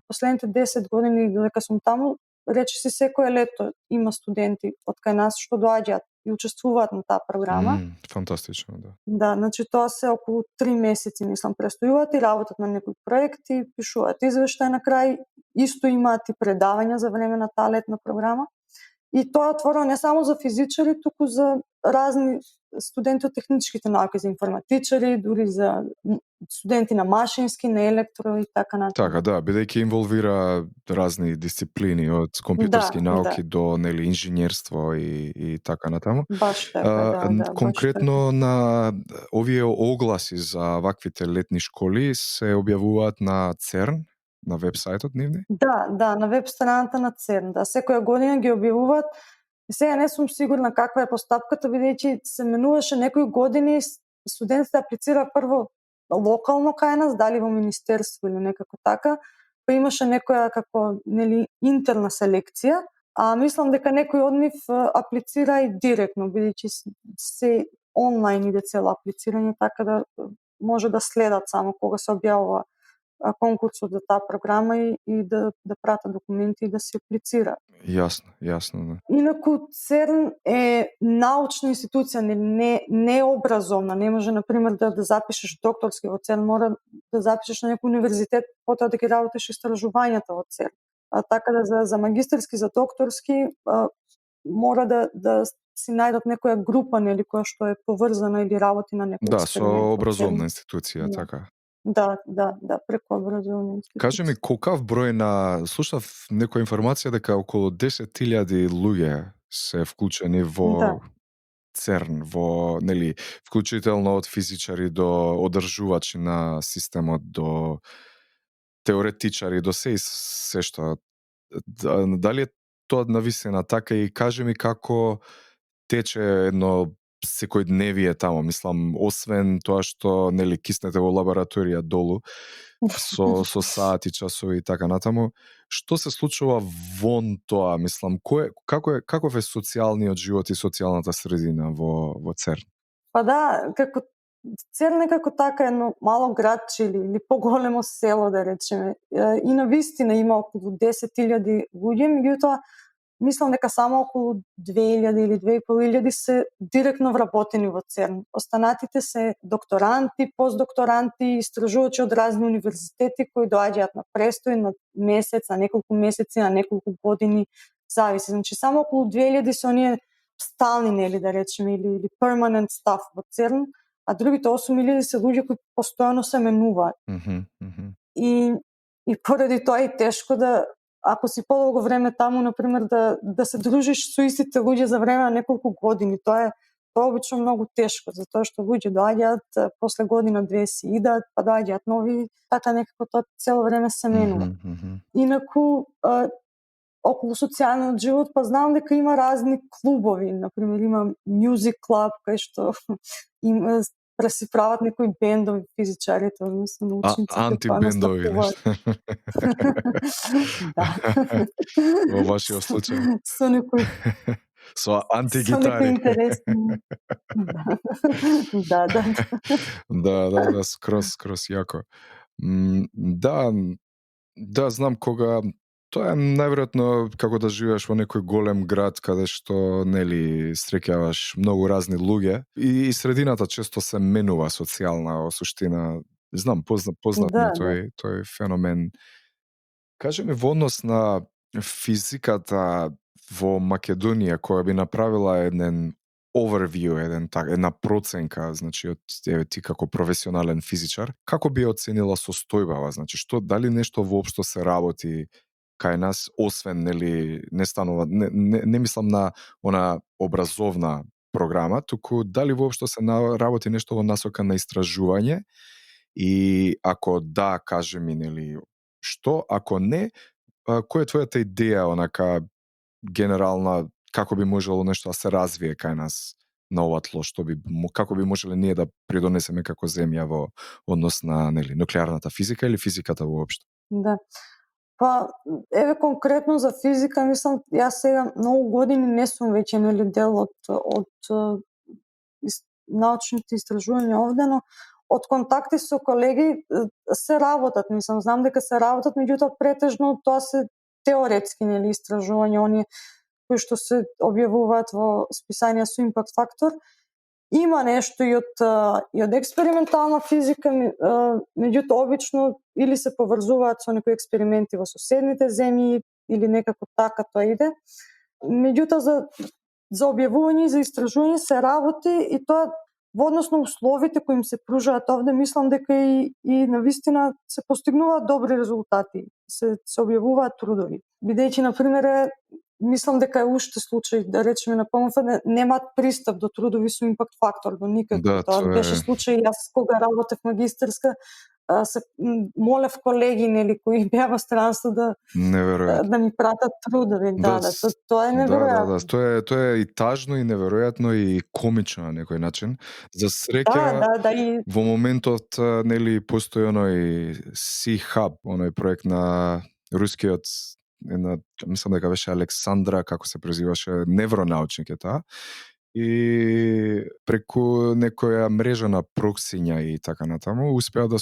B: последните 10 години додека сум таму, речиси секое лето има студенти од кај нас што доаѓаат и учествуваат на таа програма.
A: Фантастично, да.
B: Да, значи тоа се околу 3 месеци, мислам, престојуваат и работат на некои проекти, пишуваат извештај на крај, исто имаат и предавања за време на таа летна програма. И тоа е отворено не само за физичари, туку за разни студенти од техничките науки, за информатичари, дури за студенти на машински, на електро и така натаму.
A: Така, да, бидејќи инволвира разни дисциплини од компјутерски
B: Да,
A: науки
B: да.
A: до нели инженерство и така натаму.
B: Баш така, да, баш така.
A: Конкретно на овие огласи за ваквите летни школи се објавуваат на ЦЕРН, на вебсајтот нивни?
B: Да, на веб страната на ЦЕРН, да, секоја година ги објавуваат. И сега не сум сигурна каква е постапката, бидејќи се менуваше некои години студентите аплицира прво локално кај нас, дали во министерство или некако така, па имаше некоја како нели интерна селекција, а мислам дека некој од нив аплицира и директно, бидејќи се онлайн иде цело аплицирање, така да може да следат само кога се објавува конкурсот за таа програма и да пратат документи и да се аплицира.
A: Јасно, да.
B: Инаку ЦЕРН е научна институција, не образовна. Не може, например, да запишеш докторски во ЦЕРН, мора да запишеш на некој универзитет, потоа да ги работиш истражувањата во ЦЕРН. Така да за магистерски, за докторски, мора да си најдат некоја група, нели, која што е поврзана или работи на некој
A: Да,
B: експеримент
A: со
B: во
A: образовна
B: ЦЕРН.
A: институција,
B: Да.
A: така.
B: Да, преку образовна институција.
A: Кажи ми, колкав број на... Слушав некоја информација дека околу 10.000 луѓе се вклучени во
B: Да.
A: ЦЕРН, во, нели, вклучително од физичари до одржувачи на системот, до теоретичари, до се што. Дали е тоа навистина така и кажи ми како тече едно секојдневие таму, мислам, освен тоа што нели киснете во лабораторија долу со сати, часови и така натаму, што се случува вон тоа, мислам, каков е социјалниот живот и социјалната средина во ЦЕРН?
B: Па да, како ЦЕРН некако така едно мало градче или поголемо село, да речеме. И на вистина има околу 10.000 луѓе, меѓутоа мислам дека само околу 2.000 или 2.500 се директно вработени во ЦЕРН. Останатите се докторанти, постдокторанти, истражувачи од разни универзитети кои доаѓаат на престој на месец, на неколку месеци, на неколку години, зависи. Значи само околу 2.000 се оние стални, нели да речеме, или permanent staff во ЦЕРН, а другите 8.000 се луѓе кои постојано се менуваат. И поради тоа е тешко да, ако си подолго време таму, например, да се дружиш со истите луѓе за време на неколку години, тоа е обично многу тешко, затоа што луѓе доаѓаат, после година-две си идат, па доаѓаат нови, така некако тоа цело време се менува. Инаку, околу социјалниот живот, па знам дека има разни клубови, например има music club кај што има си прават некои бендови физичарите, односно научниците,
A: антибендови,
B: Да.
A: Во вашиот случај.
B: Со некои
A: Со
B: некои
A: антигитари.
B: интересни. Да.
A: Да, скроз јако. Да, знам кога тоа е најверојатно како да живееш во некој голем град каде што нели среќаваш многу разни луѓе и средината често се менува социјална во суштина. Знам, познат ми е тој феномен. Кажи ми, во однос на физиката во Македонија, која би направила еден overview, една проценка, значи од ти како професионален физичар, како би оценила состојбава, значи дали нешто воопшто се работи кај нас, освен нели не станува, не мислам на она образовна програма, туку дали воопшто се работи нешто во насока на истражување и ако да, кажи ми нели што, ако не, која е твојата идеја онака генерална, како би можело нешто да се развие кај нас на ова тло, како би можеле ние да придонесеме како земја во однос на нели нуклеарната физика или физиката воопшто?
B: Да. Па, еве конкретно за физика, мислам, јас сега многу години не сум веќе нели дел од научните истражувања овде, но од контакти со колеги се работат, мислам, знам дека се работат, меѓутоа претежно тоа се теоретски нели истражувања, оние кои што се објавуваат во списанија со импакт фактор. Има нешто и од експериментална физика, меѓутоа обично или се поврзуваат со некои експерименти во соседните земји или некако така тоа иде. Меѓутоа за објавување и за истражување се работи и тоа во однос на условите кои им се пружаат овде, мислам дека и навистина се постигнуваат добри резултати, се објавуваат трудови. Бидејќи на пример мислам дека е уште случај, да речеме на ПМФ, немаат пристап до трудови со импакт фактор, до никакви.
A: Да,
B: Тоа беше случај, јас кога работев магистарска, се молев колеги нели кои беа во странство да ми пратат трудови. Тоа е неверојатно.
A: Тоа е и тажно и неверојатно и комично на некој начин. За среќа
B: и
A: во моментот нели постои оној C-Hub, оној проект на рускиот мислам дека беше Александра, како се презиваше, невронаучник е таа. И преку некоја мрежа на проксиња и така натаму успеа да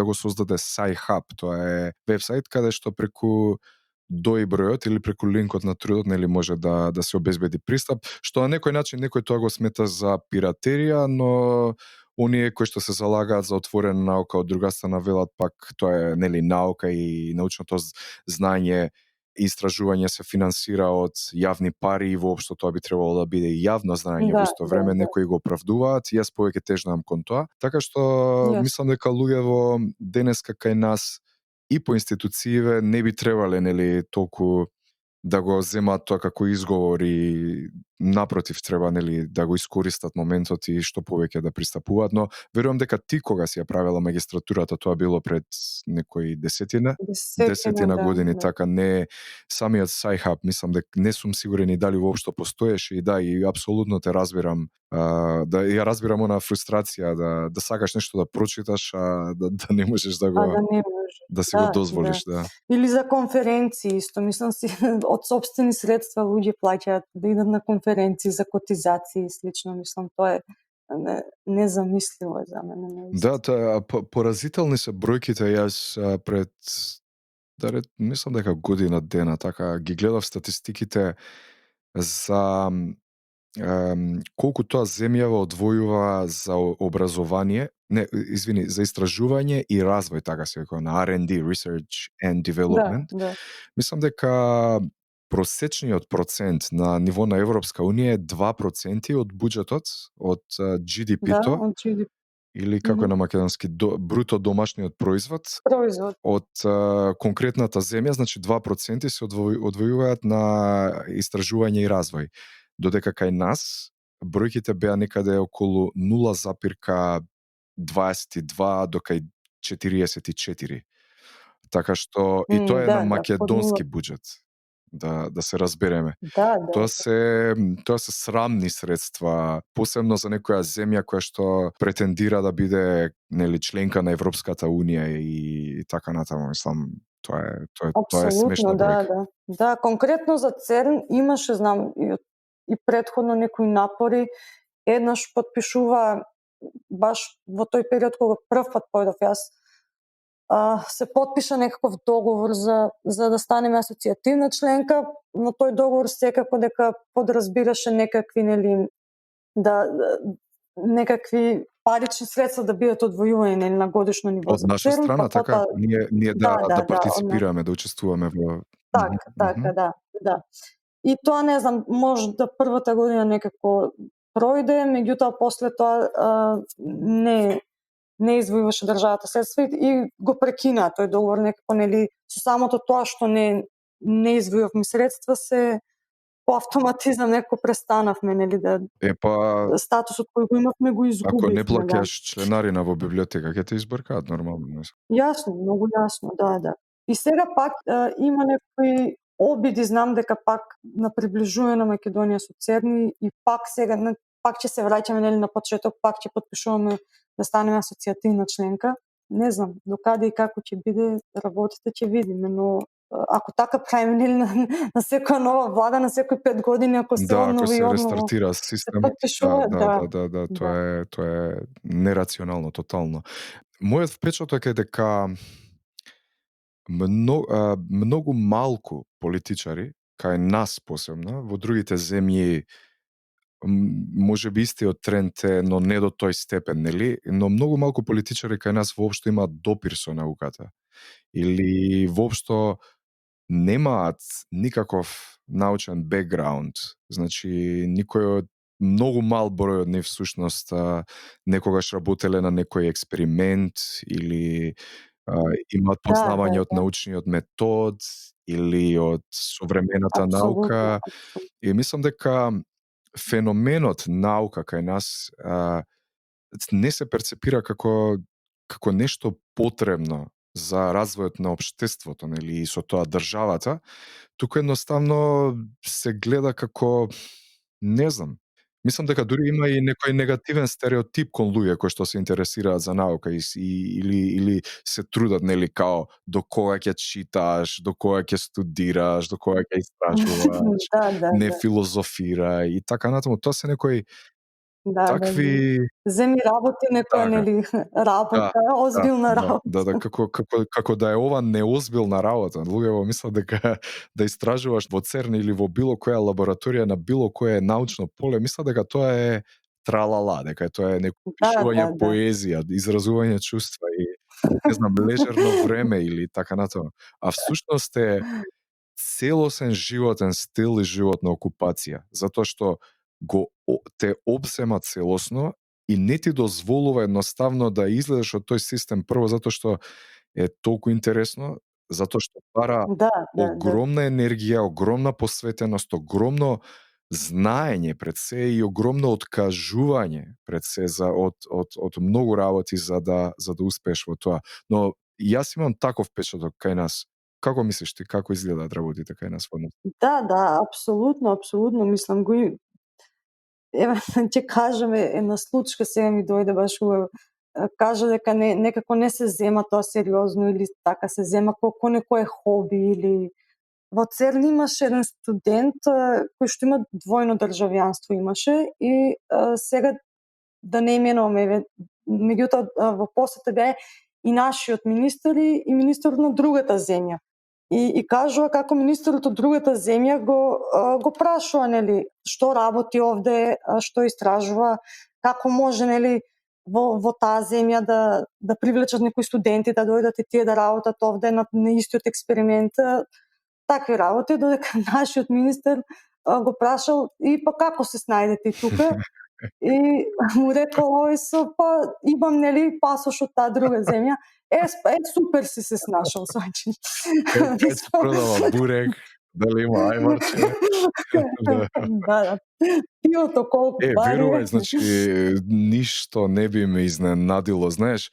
A: го создаде Sci-Hub. Тоа е вебсайт каде што преку дој бројот или преку линкот на трудот нели може да се обезбеди пристап, што на некој начин некој тоа го смета за пиратерија, но оние кои што се залагаат за отворена наука од друга страна велат пак тоа е нели наука и научното знање и истражување се финансира од јавни пари и воопшто тоа би требало да биде и јавно знаење во исто време, некои го оправдуваат, јас повеќе тежнам кон тоа. Така што мислам дека луѓето денеска кај нас и по институцииве не би требале нели толку да го земаат тоа како изговор и напротив треба нели да го искористат моментот и што повеќе да пристапуваат, но верувам дека ти кога си ја правела магистратурата, тоа било пред некои десетина години, така не самиот Sci-Hub, мислам дека не сум сигурен и дали воопшто постоеше и апсолутно те разбирам, да ја разбирам она фрустрација да сакаш нешто да прочиташ, а да не можеш да си го дозволиш, да.
B: Или за конференции исто, мислам си од сопствени средства луѓе плаќаат да идат на конференции за котизации и слично, мислам тоа е незамисливо за мене.
A: Да, тоа поразителни се бројките. Јас пред мислам дека година дена така ги гледав статистиките за колку тоа земјава одвојува за образование, за истражување и развој, така се вика, на R&D, Research and Development. Мислам дека просечниот процент на ниво на Европска Унија е 2% од буџетот, од GDP-то, или како на македонски, бруто домашниот производ. Од конкретната земја, значи 2% се одвојуваат на истражување и развој. Додека кај нас бројките беа некаде околу 0,22 до кај 44. Така што и тоа е на македонски буџет. Да се разбереме. Тоа се срамни средства, посебно за некоја земја која што претендира да биде нели членка на Европската Унија и така натаму, мислам, тоа е смешна бројка.
B: Да, конкретно за ЦЕРН имаше, знам, и претходно некои напори. Еднаш потпишува баш во тој период кога прв пат појдов јас, се потпиша некаков договор за да станеме асоцијативна членка, но тој договор секако дека подразбираше некакви нели некакви парични средства да бидат одвојувани нели на годишно ниво
A: од наша страна, така ние да партиципираме, да учествуваме во
B: така, да. И тоа не знам, може да првата година некако пројде, меѓутоа после тоа не извојуваше државата средства и го прекина тој договор некако нели со самото тоа што не извојувавме средства се по автоматизам некако престанавме нели статусот кој го имавме го изгубивме.
A: Ако не плаќаш членарина во библиотека, ќе те избркаат нормално.
B: Јасно, многу јасно, да. И сега пак има некои обиди, знам дека пак на приближување на Македонија со ЦЕРН и пак сега пак ќе се враќаме нели на почеток, пак ќе потпишуваме да станеме асоцијативна членка. Не знам докаде и како ќе биде работата, ќе видиме, но ако така правиме нели на секоја нова влада, на секои 5 години, ако се
A: Да, ако
B: однови и
A: се
B: одново
A: рестартира
B: се
A: системот, да,
B: потпишува,
A: да,
B: да,
A: да, да, да,
B: да.
A: тоа е нерационално тотално. Мојот впечаток е дека многу малку политичари, кај нас посебно, во другите земји можеби истиот тренд е, но не до тој степен, нели? Но многу малку политичари кај нас воопшто имаат допир со науката. Или воопшто немаат никаков научен бекграунд. Значи, никој од многу мал број од нив всушност некогаш работеле на некој експеримент или имаат
B: Да, да,
A: познавање од
B: да.
A: научниот метод или од современата
B: Апсолутно,
A: наука.
B: апсолутно.
A: И мислам дека феноменот наука кај нас не се перцепира како нешто потребно за развојот на општеството, нели, и со тоа државата, туку едноставно се гледа како, не знам, мислам дека дури има и некој негативен стереотип кон луѓе кои што се интересираат за наука или се трудат, нели, као до кога ќе читаш, до кога ќе студираш, до кога ќе истражуваш,
B: Да, да,
A: не
B: да.
A: филозофирај и така натаму. Тоа се некои
B: Да, да, да.
A: такви
B: Земи работи некоја
A: така.
B: нели
A: Да,
B: работа,
A: да,
B: озбилна
A: да, да, да,
B: работа.
A: како да е ова неозбилна работа. Луѓе го мислат дека да истражуваш во ЦЕРН или во било која лабораторија на било кое научно поле, мислат дека тоа е тралала, дека тоа е некој
B: Да,
A: пишување
B: да, да.
A: поезија, изразување чувства и не знам, лежерно време или така натаму. А всушност е целосен животен стил и животна окупација, затоа што те обзема целосно и не ти дозволува едноставно да излезеш од тој систем, прво затоа што е толку интересно, затоа што бара
B: Да, да, да.
A: огромна енергија, огромна посветеност, огромно знаење пред се и огромно откажување пред се од многу работи за да успееш во тоа. Но јас имам таков впечаток кај нас. Како мислиш ти, како изгледаат работите кај нас во нас?
B: Да, да, апсолутно, апсолутно, мислам го и еве ќе кажеме една случка, сега ми дојде баш убаво. Кажа дека некако не се зема тоа сериозно или така се зема како некое хоби или во ЦЕРН имаше еден студент кој што има двојно државјанство имаше и сега да не именуваме еве, меѓутоа во посета беа и нашиот министер и министерот на другата земја. И кажува како министерот од другата земја го прашува нели што работи овде, што истражува, како може нели во таа земја да привлечат некои студенти да дојдат и тие да работат овде на истиот експеримент, такви работи, додека нашиот министер го прашал и па како се снајдете и тука? И му рекол овој па имам нели пасош од таа друга земја. Супер си се снашол, значи.
A: Кај се продава бурек, дали има ајварче? Да.
B: Да, пиото колку пари
A: Верувај,
B: е.
A: значи, ништо не би ме изненадило, знаеш.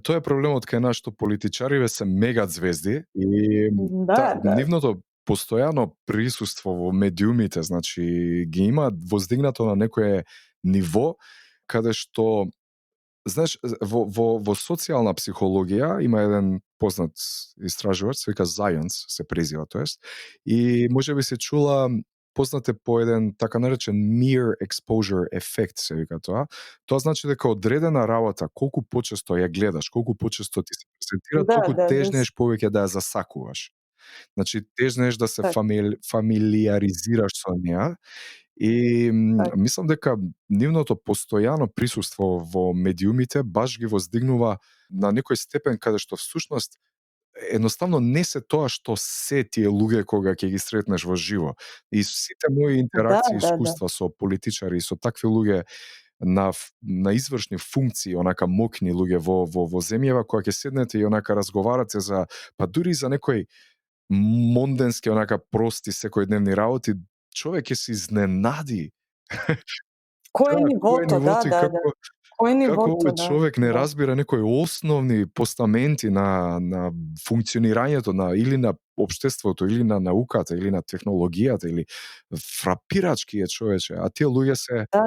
A: Тоа е проблемот кај нас, што политичариве се мега звезди и
B: Да, да.
A: нивното постојано присуство во медиумите, значи, ги имаат воздигнато на некое ниво, каде што знаеш, во социјална психологија има еден познат истражувач, се вика Зајонс, се презива тоест, и можеби се чула, познат е по еден така наречен mere exposure ефект, се вика тоа. Тоа значи дека одредена работа, колку почесто ја гледаш, колку почесто ти се презентира,
B: Да,
A: толку
B: да, да.
A: тежнеш повеќе да ја засакуваш. Значи, тежнеш да се
B: Така,
A: фамилиаризираш со неа и
B: така.
A: мислам дека нивното постојано присуство во медиумите баш ги воздигнува на некој степен каде што всушност едноставно не се тоа што се тие луѓе кога ќе ги сретнеш во живо. И сите мои
B: Да,
A: интеракции и
B: да, да.
A: искуства со политичари и со такви луѓе на извршни функции, онака мокни луѓе во земјава, кога ќе седнете и онака разговарате за па дури за некој монденски онака прости секојдневни работи, човек ќе се изненади.
B: Кој е
A: Да, кој е
B: нивото? Да,
A: нивото и
B: да, да. Кој е
A: како
B: нивото?
A: овој
B: Да,
A: човек не
B: да.
A: разбира некои основни постаменти на функционирањето на или на општеството или на науката или на технологијата или фрапирачки е човече, а тие луѓе се
B: Да,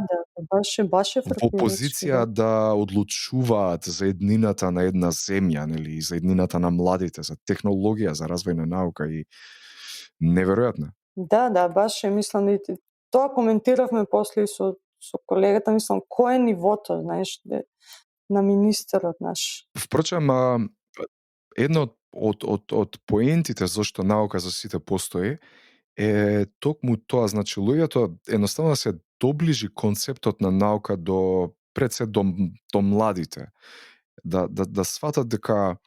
B: баш е
A: во
B: фрапирачки,
A: позиција
B: да.
A: да одлучуваат за еднината на една земја, нели, за еднината на младите, за технологија, за развој на наука и неверојатно.
B: Баш е, мислам и тоа коментиравме после и со колегата, мислам кој е нивото, знаеш, на министерот наш.
A: Впрочем, едно од поентите зашто наука за сите постои е токму тоа, значи луѓето едноставно се доближи концептот на наука до пред се до младите, да сватат дека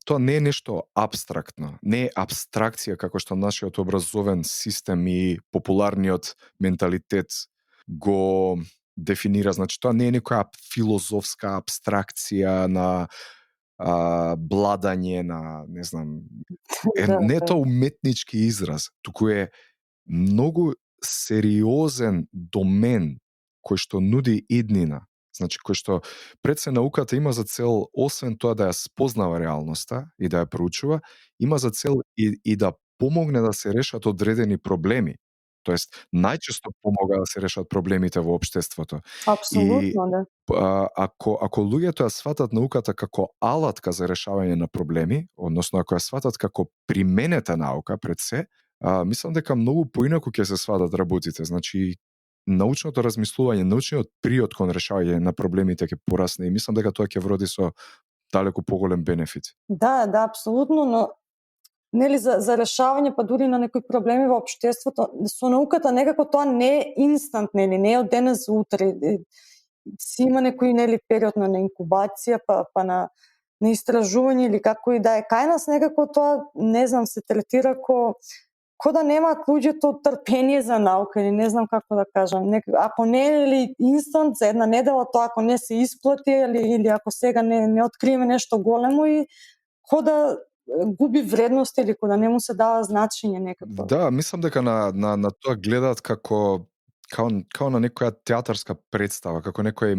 A: тоа не е нешто апстрактно, не е абстракција како што нашиот образовен систем и популарниот менталитет го дефинира. Значи тоа не е некоја филозофска абстракција на бладање на, не знам,
B: Да,
A: не е
B: да.
A: тоа уметнички израз, туку е многу сериозен домен кој што нуди иднина. Значи, кој што пред се науката има за цел, освен тоа да ја спознава реалноста и да ја проучува, има за цел и да помогне да се решат одредени проблеми. Тоест, најчесто помага да се решат проблемите во општеството. И
B: Апсолутно, да.
A: ако луѓето ја сватат науката како алатка за решавање на проблеми, односно ако ја сватат како применета наука пред се, мислам дека многу поинаку ќе се сватат работите. Значи, научното размислување, научниот приод кон решавање на проблемите ќе порасне и мислам дека тоа ќе вроди со далеку поголем бенефит.
B: Апсолутно, но нели за решавање па дури на некои проблеми во општеството, со науката некако тоа не е инстант, нели, не е од денес за утре. Си има некој нели период на инкубација, па на истражување или како и да е. Кај нас некако тоа, не знам, се третира ко да немаат луѓето трпение за наука или не знам како да кажам. Ако не е ли инстант за една недела, тоа ако не се исплати или ако сега не откриеме нешто големо и ко да губи вредност или ко да не му се дава значење некако.
A: Да, мислам дека на тоа гледаат као на некоја театарска представа, како некој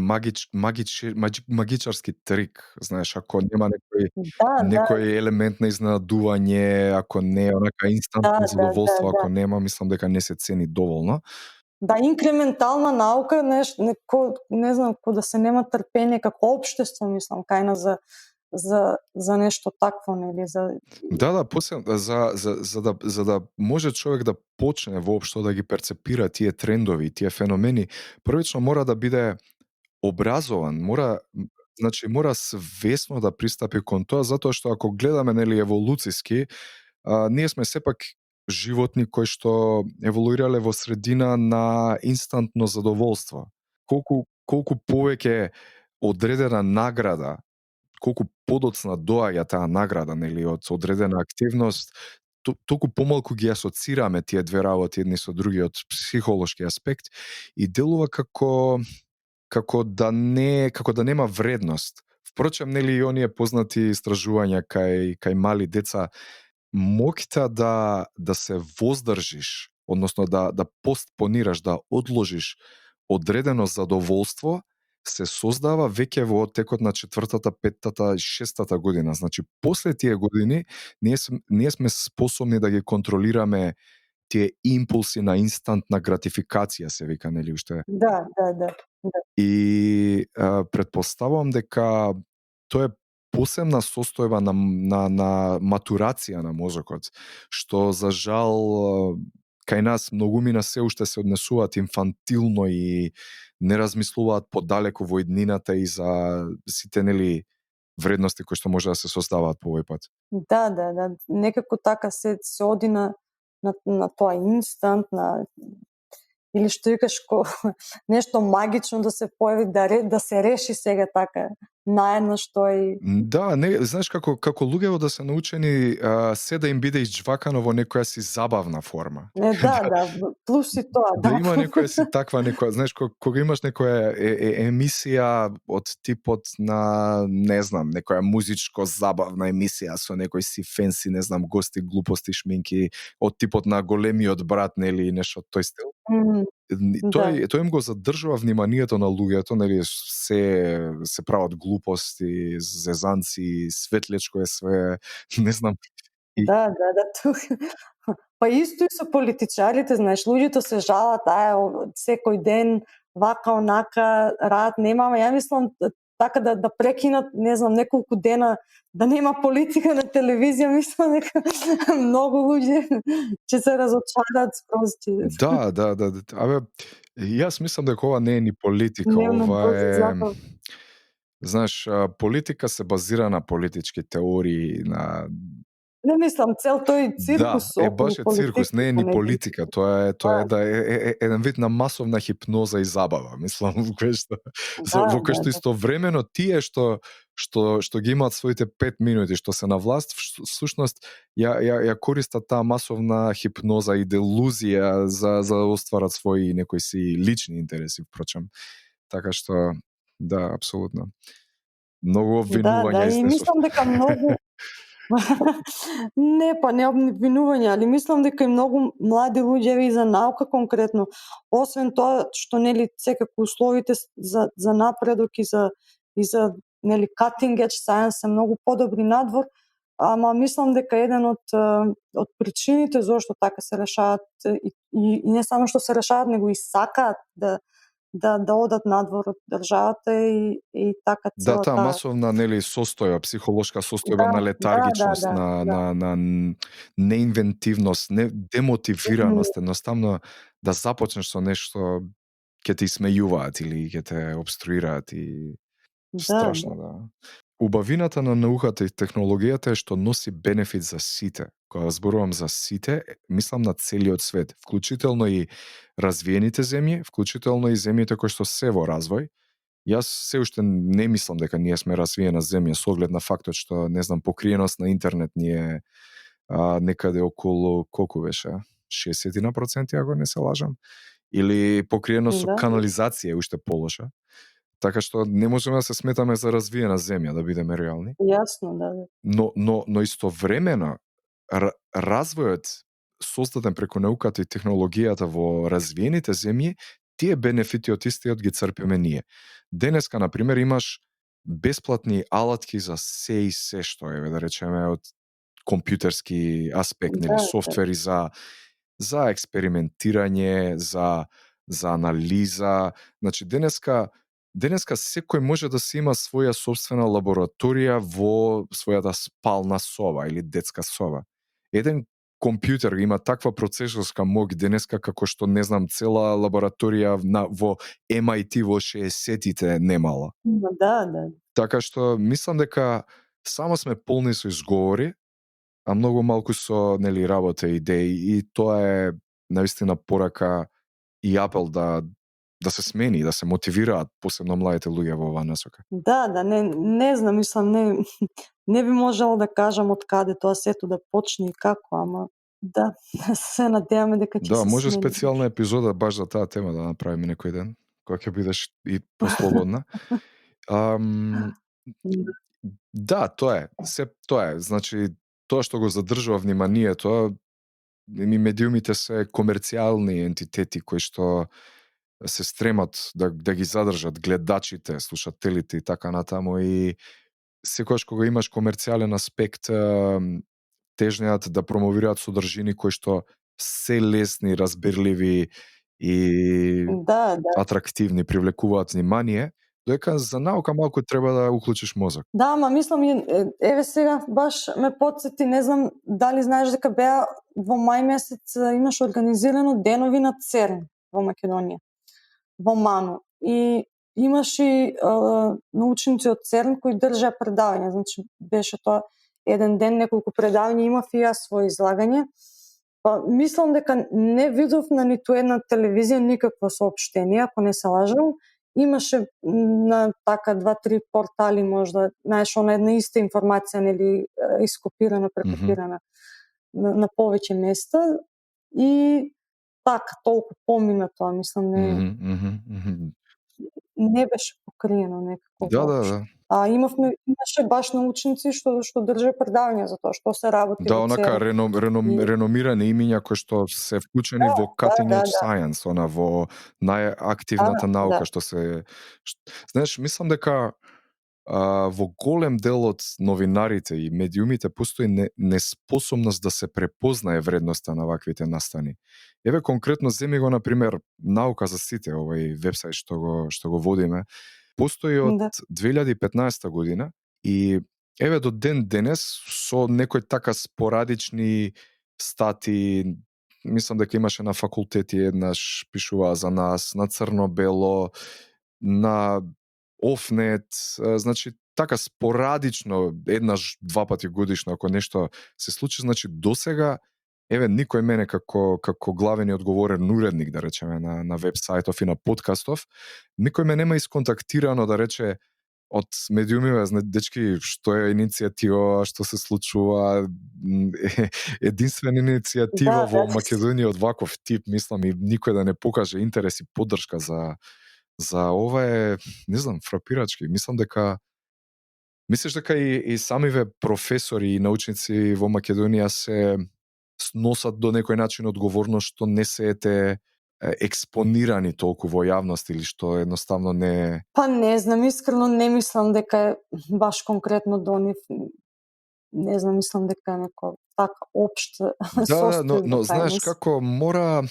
A: магичарски трик, знаеш, ако нема
B: Да,
A: некој елемент на изненадување, ако не е онака инстантно задоволство,
B: да.
A: ако нема, мислам дека не се цени доволно.
B: Да, инкрементална наука, не знам, ко да се нема трпение како општество, мислам, кај нас за нешто такво, нели,
A: Да, после за да може човек да почне воопшто да ги перцепира тие трендови, тие феномени, првично мора да биде образован, мора свесно да пристапи кон тоа, затоа што ако гледаме нели еволуциски, ние сме сепак животни кои што еволуирале во средина на инстантно задоволство. Колку повеќе одредена награда, колку подоцна доаѓа таа награда, нели, од одредена активност, толку помалку ги асоцираме тие две работи едни со други од психолошки аспект и делува како да нема вредност. Впрочем, нели и оние познати истражувања кај мали деца, моќта да се воздржиш, односно да постпонираш, да одложиш одредено задоволство, се создава веќе во текот на 4-та, 5-та и 6-та година. Значи, после тие години, ние сме способни да ги контролираме тие импулси на инстантна гратификација, се вика, нели, уште.
B: да.
A: И претпоставувам дека тоа е посебна состојба на матурација на мозокот, што за жал кај нас многумина се уште се однесуваат инфантилно и не размислуваат подалеку во иднината и за сите нели вредности кои што може да се создаваат по овој пат.
B: Да. Некако така се оди на тоа инстант, или што викаш нешто магично да се појави, да се реши сега така, наеднаш тоа и
A: Да, не, знаеш како луѓето да се научени се да им биде изџвакано во некоја си забавна форма.
B: плюс и тоа,
A: Да има некоја си таква некоја, знаеш, кога имаш некоја емисија од типот на, не знам, некоја музичко забавна емисија со некој си фенси, не знам, гости, глупости, шминки, од типот на големиот брат, нели, нешто тој стил.
B: Мм, да.
A: Тој им го задржува вниманието на луѓето, нели, се прават глупости, зезанци, светлечко е све, не знам, И
B: тук па исто и со политичарите, знаеш, луѓето се жалат, секој ден вака, онака, рад нема, ја мислам така да прекинат, не знам, неколку дена да нема политика на телевизија, мислам дека многу луѓе ќе се разочараат скроз
A: да, да, да, абе, јас мислам дека ова не е ни политика,
B: дневно
A: ова
B: брози
A: е,
B: забава.
A: знаеш, политика се базира на политички теории, на
B: Не мислам цел тој
A: да,
B: циркус
A: баш
B: околу
A: е циркус, не е ни
B: политиката, нели?
A: политика, тоа е да е еден вид на масовна хипноза и забава, мислам, кој што
B: Да,
A: во кој
B: да,
A: што
B: да.
A: истовремено тие што ги имаат своите 5 минути, што се на власт, всушност ја користат таа масовна хипноза и делузија за да остварат своји некои си лични интереси, впрочем. Така што да, апсолутно. Многу
B: Да,
A: обвинувања
B: и
A: изнесов.
B: мислам дека многу не, па не обвинување, али мислам дека и многу млади луѓе, еве и за наука конкретно, освен тоа што нели секако условите за напредок и за нели cutting edge science се многу подобри надвор, ама мислам дека еден од причините зошто така се решават и не само што се решават, него и сакаат да одат надвор од државата и така
A: Да, таа
B: целата.
A: масовна нели состојба, психолошка состојба
B: Да,
A: на
B: да, да,
A: летаргичност,
B: да,
A: на
B: да.
A: неинвентивност, не
B: Мгм.
A: демотивираност, едноставно да започнеш со нешто ќе те исмејуваат или ќе те обструираат и
B: Да, да.
A: страшно, да. Убавината на науката и технологијата е што носи бенефит за сите. Кога зборувам за сите, мислам на целиот свет, вклучително и развиените земји, вклучително и земјите кои што се во развој. Јас се уште не мислам дека ние сме развиена земја со оглед на фактот што, не знам, покриеност на интернет ни е некаде околу, колку беше? 60%, ако не се лажам. Или покриеност со
B: Да,
A: канализација е уште полоша. Така што не можеме да се сметаме за развиена земја, да бидеме реални.
B: јасно, да, да.
A: Но истовремено развојот создаден преку науката и технологијата во развиените земји, тие бенефити од истиот ги црпиме ние. Денеска, на пример, имаш бесплатни алатки за се и се што е, да речеме, од компјутерски аспект, нели,
B: Да, да.
A: софтвери за експериментирање, за анализа. Значи, денеска секој може да си има своја собствена лабораторија во својата спална соба или детска соба. Еден компјутер има таква процесорска моќ денеска како што, не знам, цела лабораторија во MIT во 60-тите немала.
B: Да, да.
A: Така што мислам дека само сме полни со изговори, а многу малку со нели работа и идеи, и тоа е навистина порака и апел да се смени, да се мотивираат посебно младите луѓе во оваа насока.
B: Да, да, не знам, мислам не би можела да кажам од каде тоа сето да почне и како, ама да, се надеваме дека ќе
A: Да,
B: се
A: може
B: смени.
A: специјална епизода баш за таа тема да направиме некој ден, кога ќе бидеш и послободна. Ам,
B: Да.
A: да, тоа е. Тоа е. Значи, тоа што го задржува вниманието, медиумите се комерцијални ентитети кои што се стремат да ги задржат гледачите, слушателите и така натаму, и секогаш кога имаш комерцијален аспект, тежнеат да промовираат содржини кои што се лесни, разбирливи и
B: Да, да.
A: атрактивни, привлекуваат внимание, додека за наука малку треба да уклучиш мозок.
B: Да, ама мислам еве сега баш ме потсети, не знам дали знаеш дека беа во мај месец имаше организирано денови на ЦЕРН во Македонија, во Мано. И имаше научници од ЦЕРН кои држаа предавања, значи беше тоа еден ден неколку предавања, имав и јас свое излагање. Па мислам дека не видов на ниту една телевизија никакво соопштение, ако не се лажам. Имаше на така 2-3 портали можда, знаеш, она една иста информација, нели, ископирана, прекопирана на повеќе места и така толку помина тоа, мислам,
A: Мгм, мгм, мгм.
B: не беше покриено некако
A: Да, да,
B: воопшто.
A: да.
B: А имаше баш научници што држа предавања за тоа што се работи
A: Да,
B: во
A: онака
B: ЦЕРН. И
A: реномирани имиња кои што се вклучени во cutting
B: да,
A: edge
B: да,
A: science, во
B: да,
A: најактивната
B: да,
A: наука што се знаеш, мислам дека во голем дел од новинарите и медиумите постои неспособност да се препознае вредноста на ваквите настани. Еве конкретно земи го на пример Наука за сите, овој вебсајт што го водиме. Постои од
B: Да.
A: 2015 година и еве до ден денес со некои така спорадични стати, мислам дека имаше на факултети еднаш пишуваа за нас, на црно-бело, на Офнет, значи така спорадично, еднаш, два пати годишно, ако нешто се случи, значи досега, еве, никој мене како главен и одговорен уредник, да речеме, на веб-сајтов и на подкастов, никој ме нема исконтактирано да рече од медиумиве, дечки, што е иницијатива, што се случува, единствена иницијатива
B: Да,
A: во
B: да.
A: Македонија од ваков тип, мислам, и никој да не покаже интерес и поддршка за ова е, не знам, фрапирачки. Мислиш дека и самиве професори и научници во Македонија се сносат до некој начин одговорност што не се ете експонирани толку во јавност или што едноставно не...
B: Па не знам, искрено не мислам дека е баш конкретно до нив. Не знам, мислам дека е неко така општ
A: Да, но
B: состојба,
A: знаеш како мора,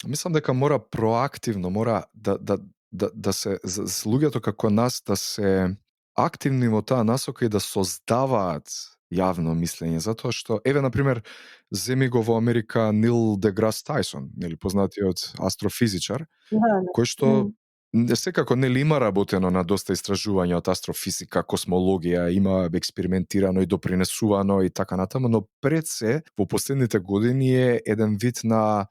A: мислам дека мора проактивно, мора да се за луѓето како нас да се активни во таа насока и да создаваат јавно мислење, затоа што еве на пример земи го во Америка Нил Деграс Тајсон, нели познатиот астрофизичар,
B: Да, да.
A: кој што секако нели има работено на доста истражувања од астрофизика, космологија, има експериментирано и допринесувано и така натаму, но пред се во последните години е еден вид на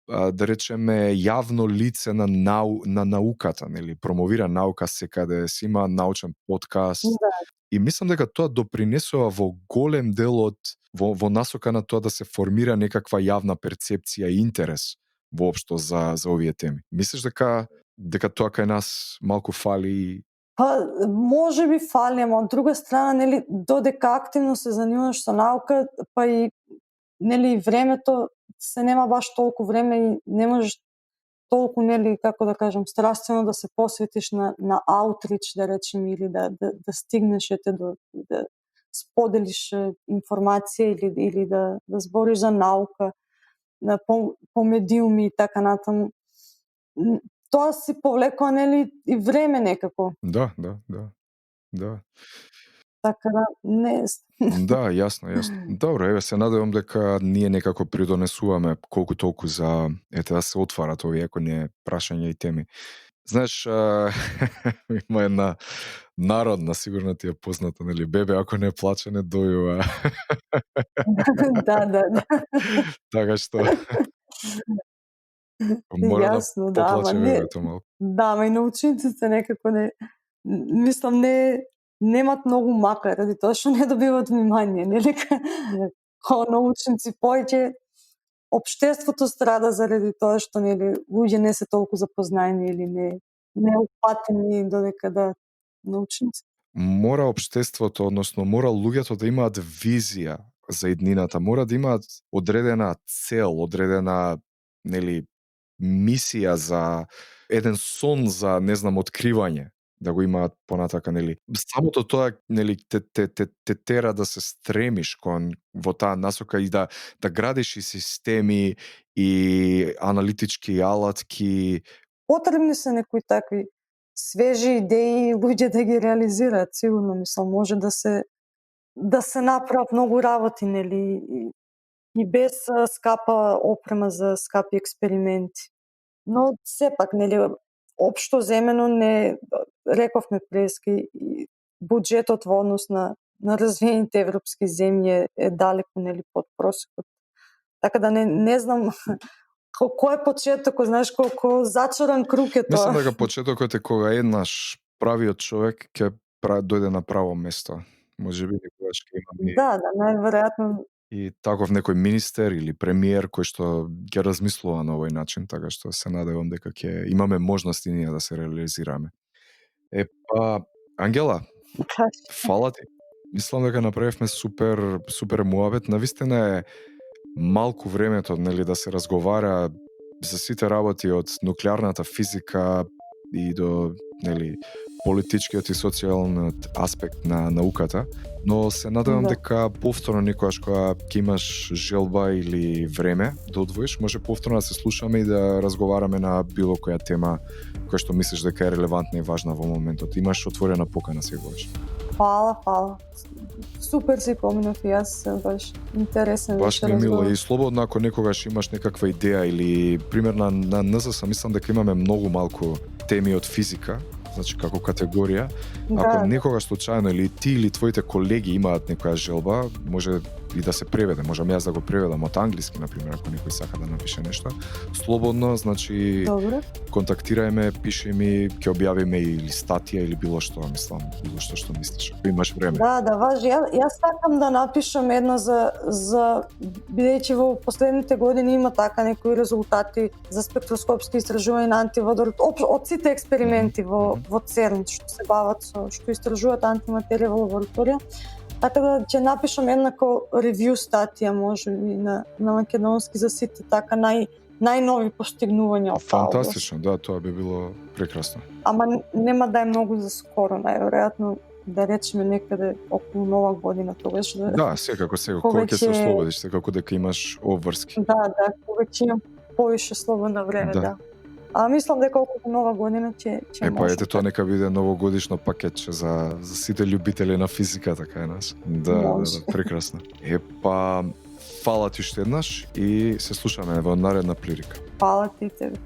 A: да речеме јавно лице на науката, нели промовира наука секаде, си има научен подкаст.
B: Да.
A: И мислам дека тоа допринесува во голем дел од во насока на тоа да се формира некаква јавна перцепција и интерес воопшто за овие теми. Мислиш дека тоа кај нас малку фали?
B: Па може би фали, ама од друга страна, нели, додека активно се занимаваш со наука, па и нели времето се нема баш толку време и не можеш толку, нели, како да кажам, страствено да се посветиш на аутрич, да речем, или да стигнеш да споделиш информација или да збориш за наука по медиуми и така натаму. Тоа си повлекува, нели, и време некако.
A: Да.
B: Така да, не
A: Да, јасно. Добро, еве се надевам дека ние некако придонесуваме колку толку за да се отварат овие ако не прашања и теми. Знаеш, има една народна, сигурно ти е позната, нели, бебе ако не плаче не дојува.
B: Да.
A: Така што мора да
B: Јасно, да, ама
A: поплаче
B: не,
A: бебето малку.
B: да, ама и научниците некако мислам немат многу мака ради тоа што не добиваат внимание, нели? Као научници повеќе општеството страда заради тоа што, нели, луѓе не се толку запознаени или не упатени додека да научници.
A: Мора општеството, односно мора луѓето да имаат визија за иднината, мора да имаат одредена цел, одредена, нели, мисија за еден сон за, не знам, откривање, да го имаат понатака, нели. Самото тоа, нели, те тера да се стремиш во таа насока и да градиш и системи и аналитички алатки.
B: Потребни се некои такви свежи идеи и луѓе да ги реализираат, сигурно, мислам, може да се направат многу работи, нели, и без скапа опрема за скапи експерименти. Но сепак, нели, општо земено не рековме прески и буџетот во однос на развиените европски земји е далеку, нели, под просекот. Така да не знам кој е почетокот, знаеш, колку зачаран круг е тоа.
A: Мислам дека почетокот е кога еднаш правиот човек ќе дојде на право место. Можеби некогаш ќе имаме
B: Да, најверојатно
A: и таков некој министер или премиер кој што ќе размислува на овој начин, така што се надевам дека ќе имаме можност и ние да се реализираме. Ангела, фала ти. Мислам дека направивме супер муабет. Навистина е малку времето, нели, да се разговара за сите работи од нуклеарната физика и до, нели, политичкиот и социјалниот аспект на науката, но се надевам
B: Да.
A: дека повторно некогаш кога ќе имаш желба или време да одвоиш, може повторно да се слушаме и да разговараме на било која тема која што мислиш дека е релевантна и важна во моментот. Имаш отворена покана секогаш.
B: Фала. Супер си поминав и јас, баш интересен
A: Баш ми е мило и слободно ако некогаш имаш некаква идеја или пример на НЗС, мислам дека имаме многу малку теми од физика, значи како категорија. Ако некогаш случајно или ти или твоите колеги имаат некоја желба, може и да се преведе, можам јас да го преведам од англиски, например, ако некој сака да напише нешто. Слободно, значи
B: Добро.
A: контактирај ме, пиши ми, ќе објавиме или статија или било што, мислам, било што мислиш, ако имаш време.
B: Да, важи. Јас сакам да напишам едно за бидејќи во последните години има така некои резултати за спектроскопски истражувања на антиводород од сите експерименти во ЦЕРН што се бават што истражуваат антиматерија во лабораторија. Така да ќе напишам една ревју статија можеби на македонски за сите така најнови постигнувања од таа област.
A: Фантастично, да, тоа би било прекрасно.
B: Ама нема да е многу за скоро, најверојатно да речеме некаде околу Нова година тогаш да.
A: Да, секако, кога ќе се ослободиш, секако дека имаш обврски.
B: Да, кога ќе имам повише слободно време, да. А мислам дека околу Нова година ќе може.
A: Ете тоа нека биде новогодишно пакетче за сите љубители на физиката кај нас. Да, прекрасно. Фала ти уште еднаш и се слушаме во наредна прилика.
B: Фала ти тебе.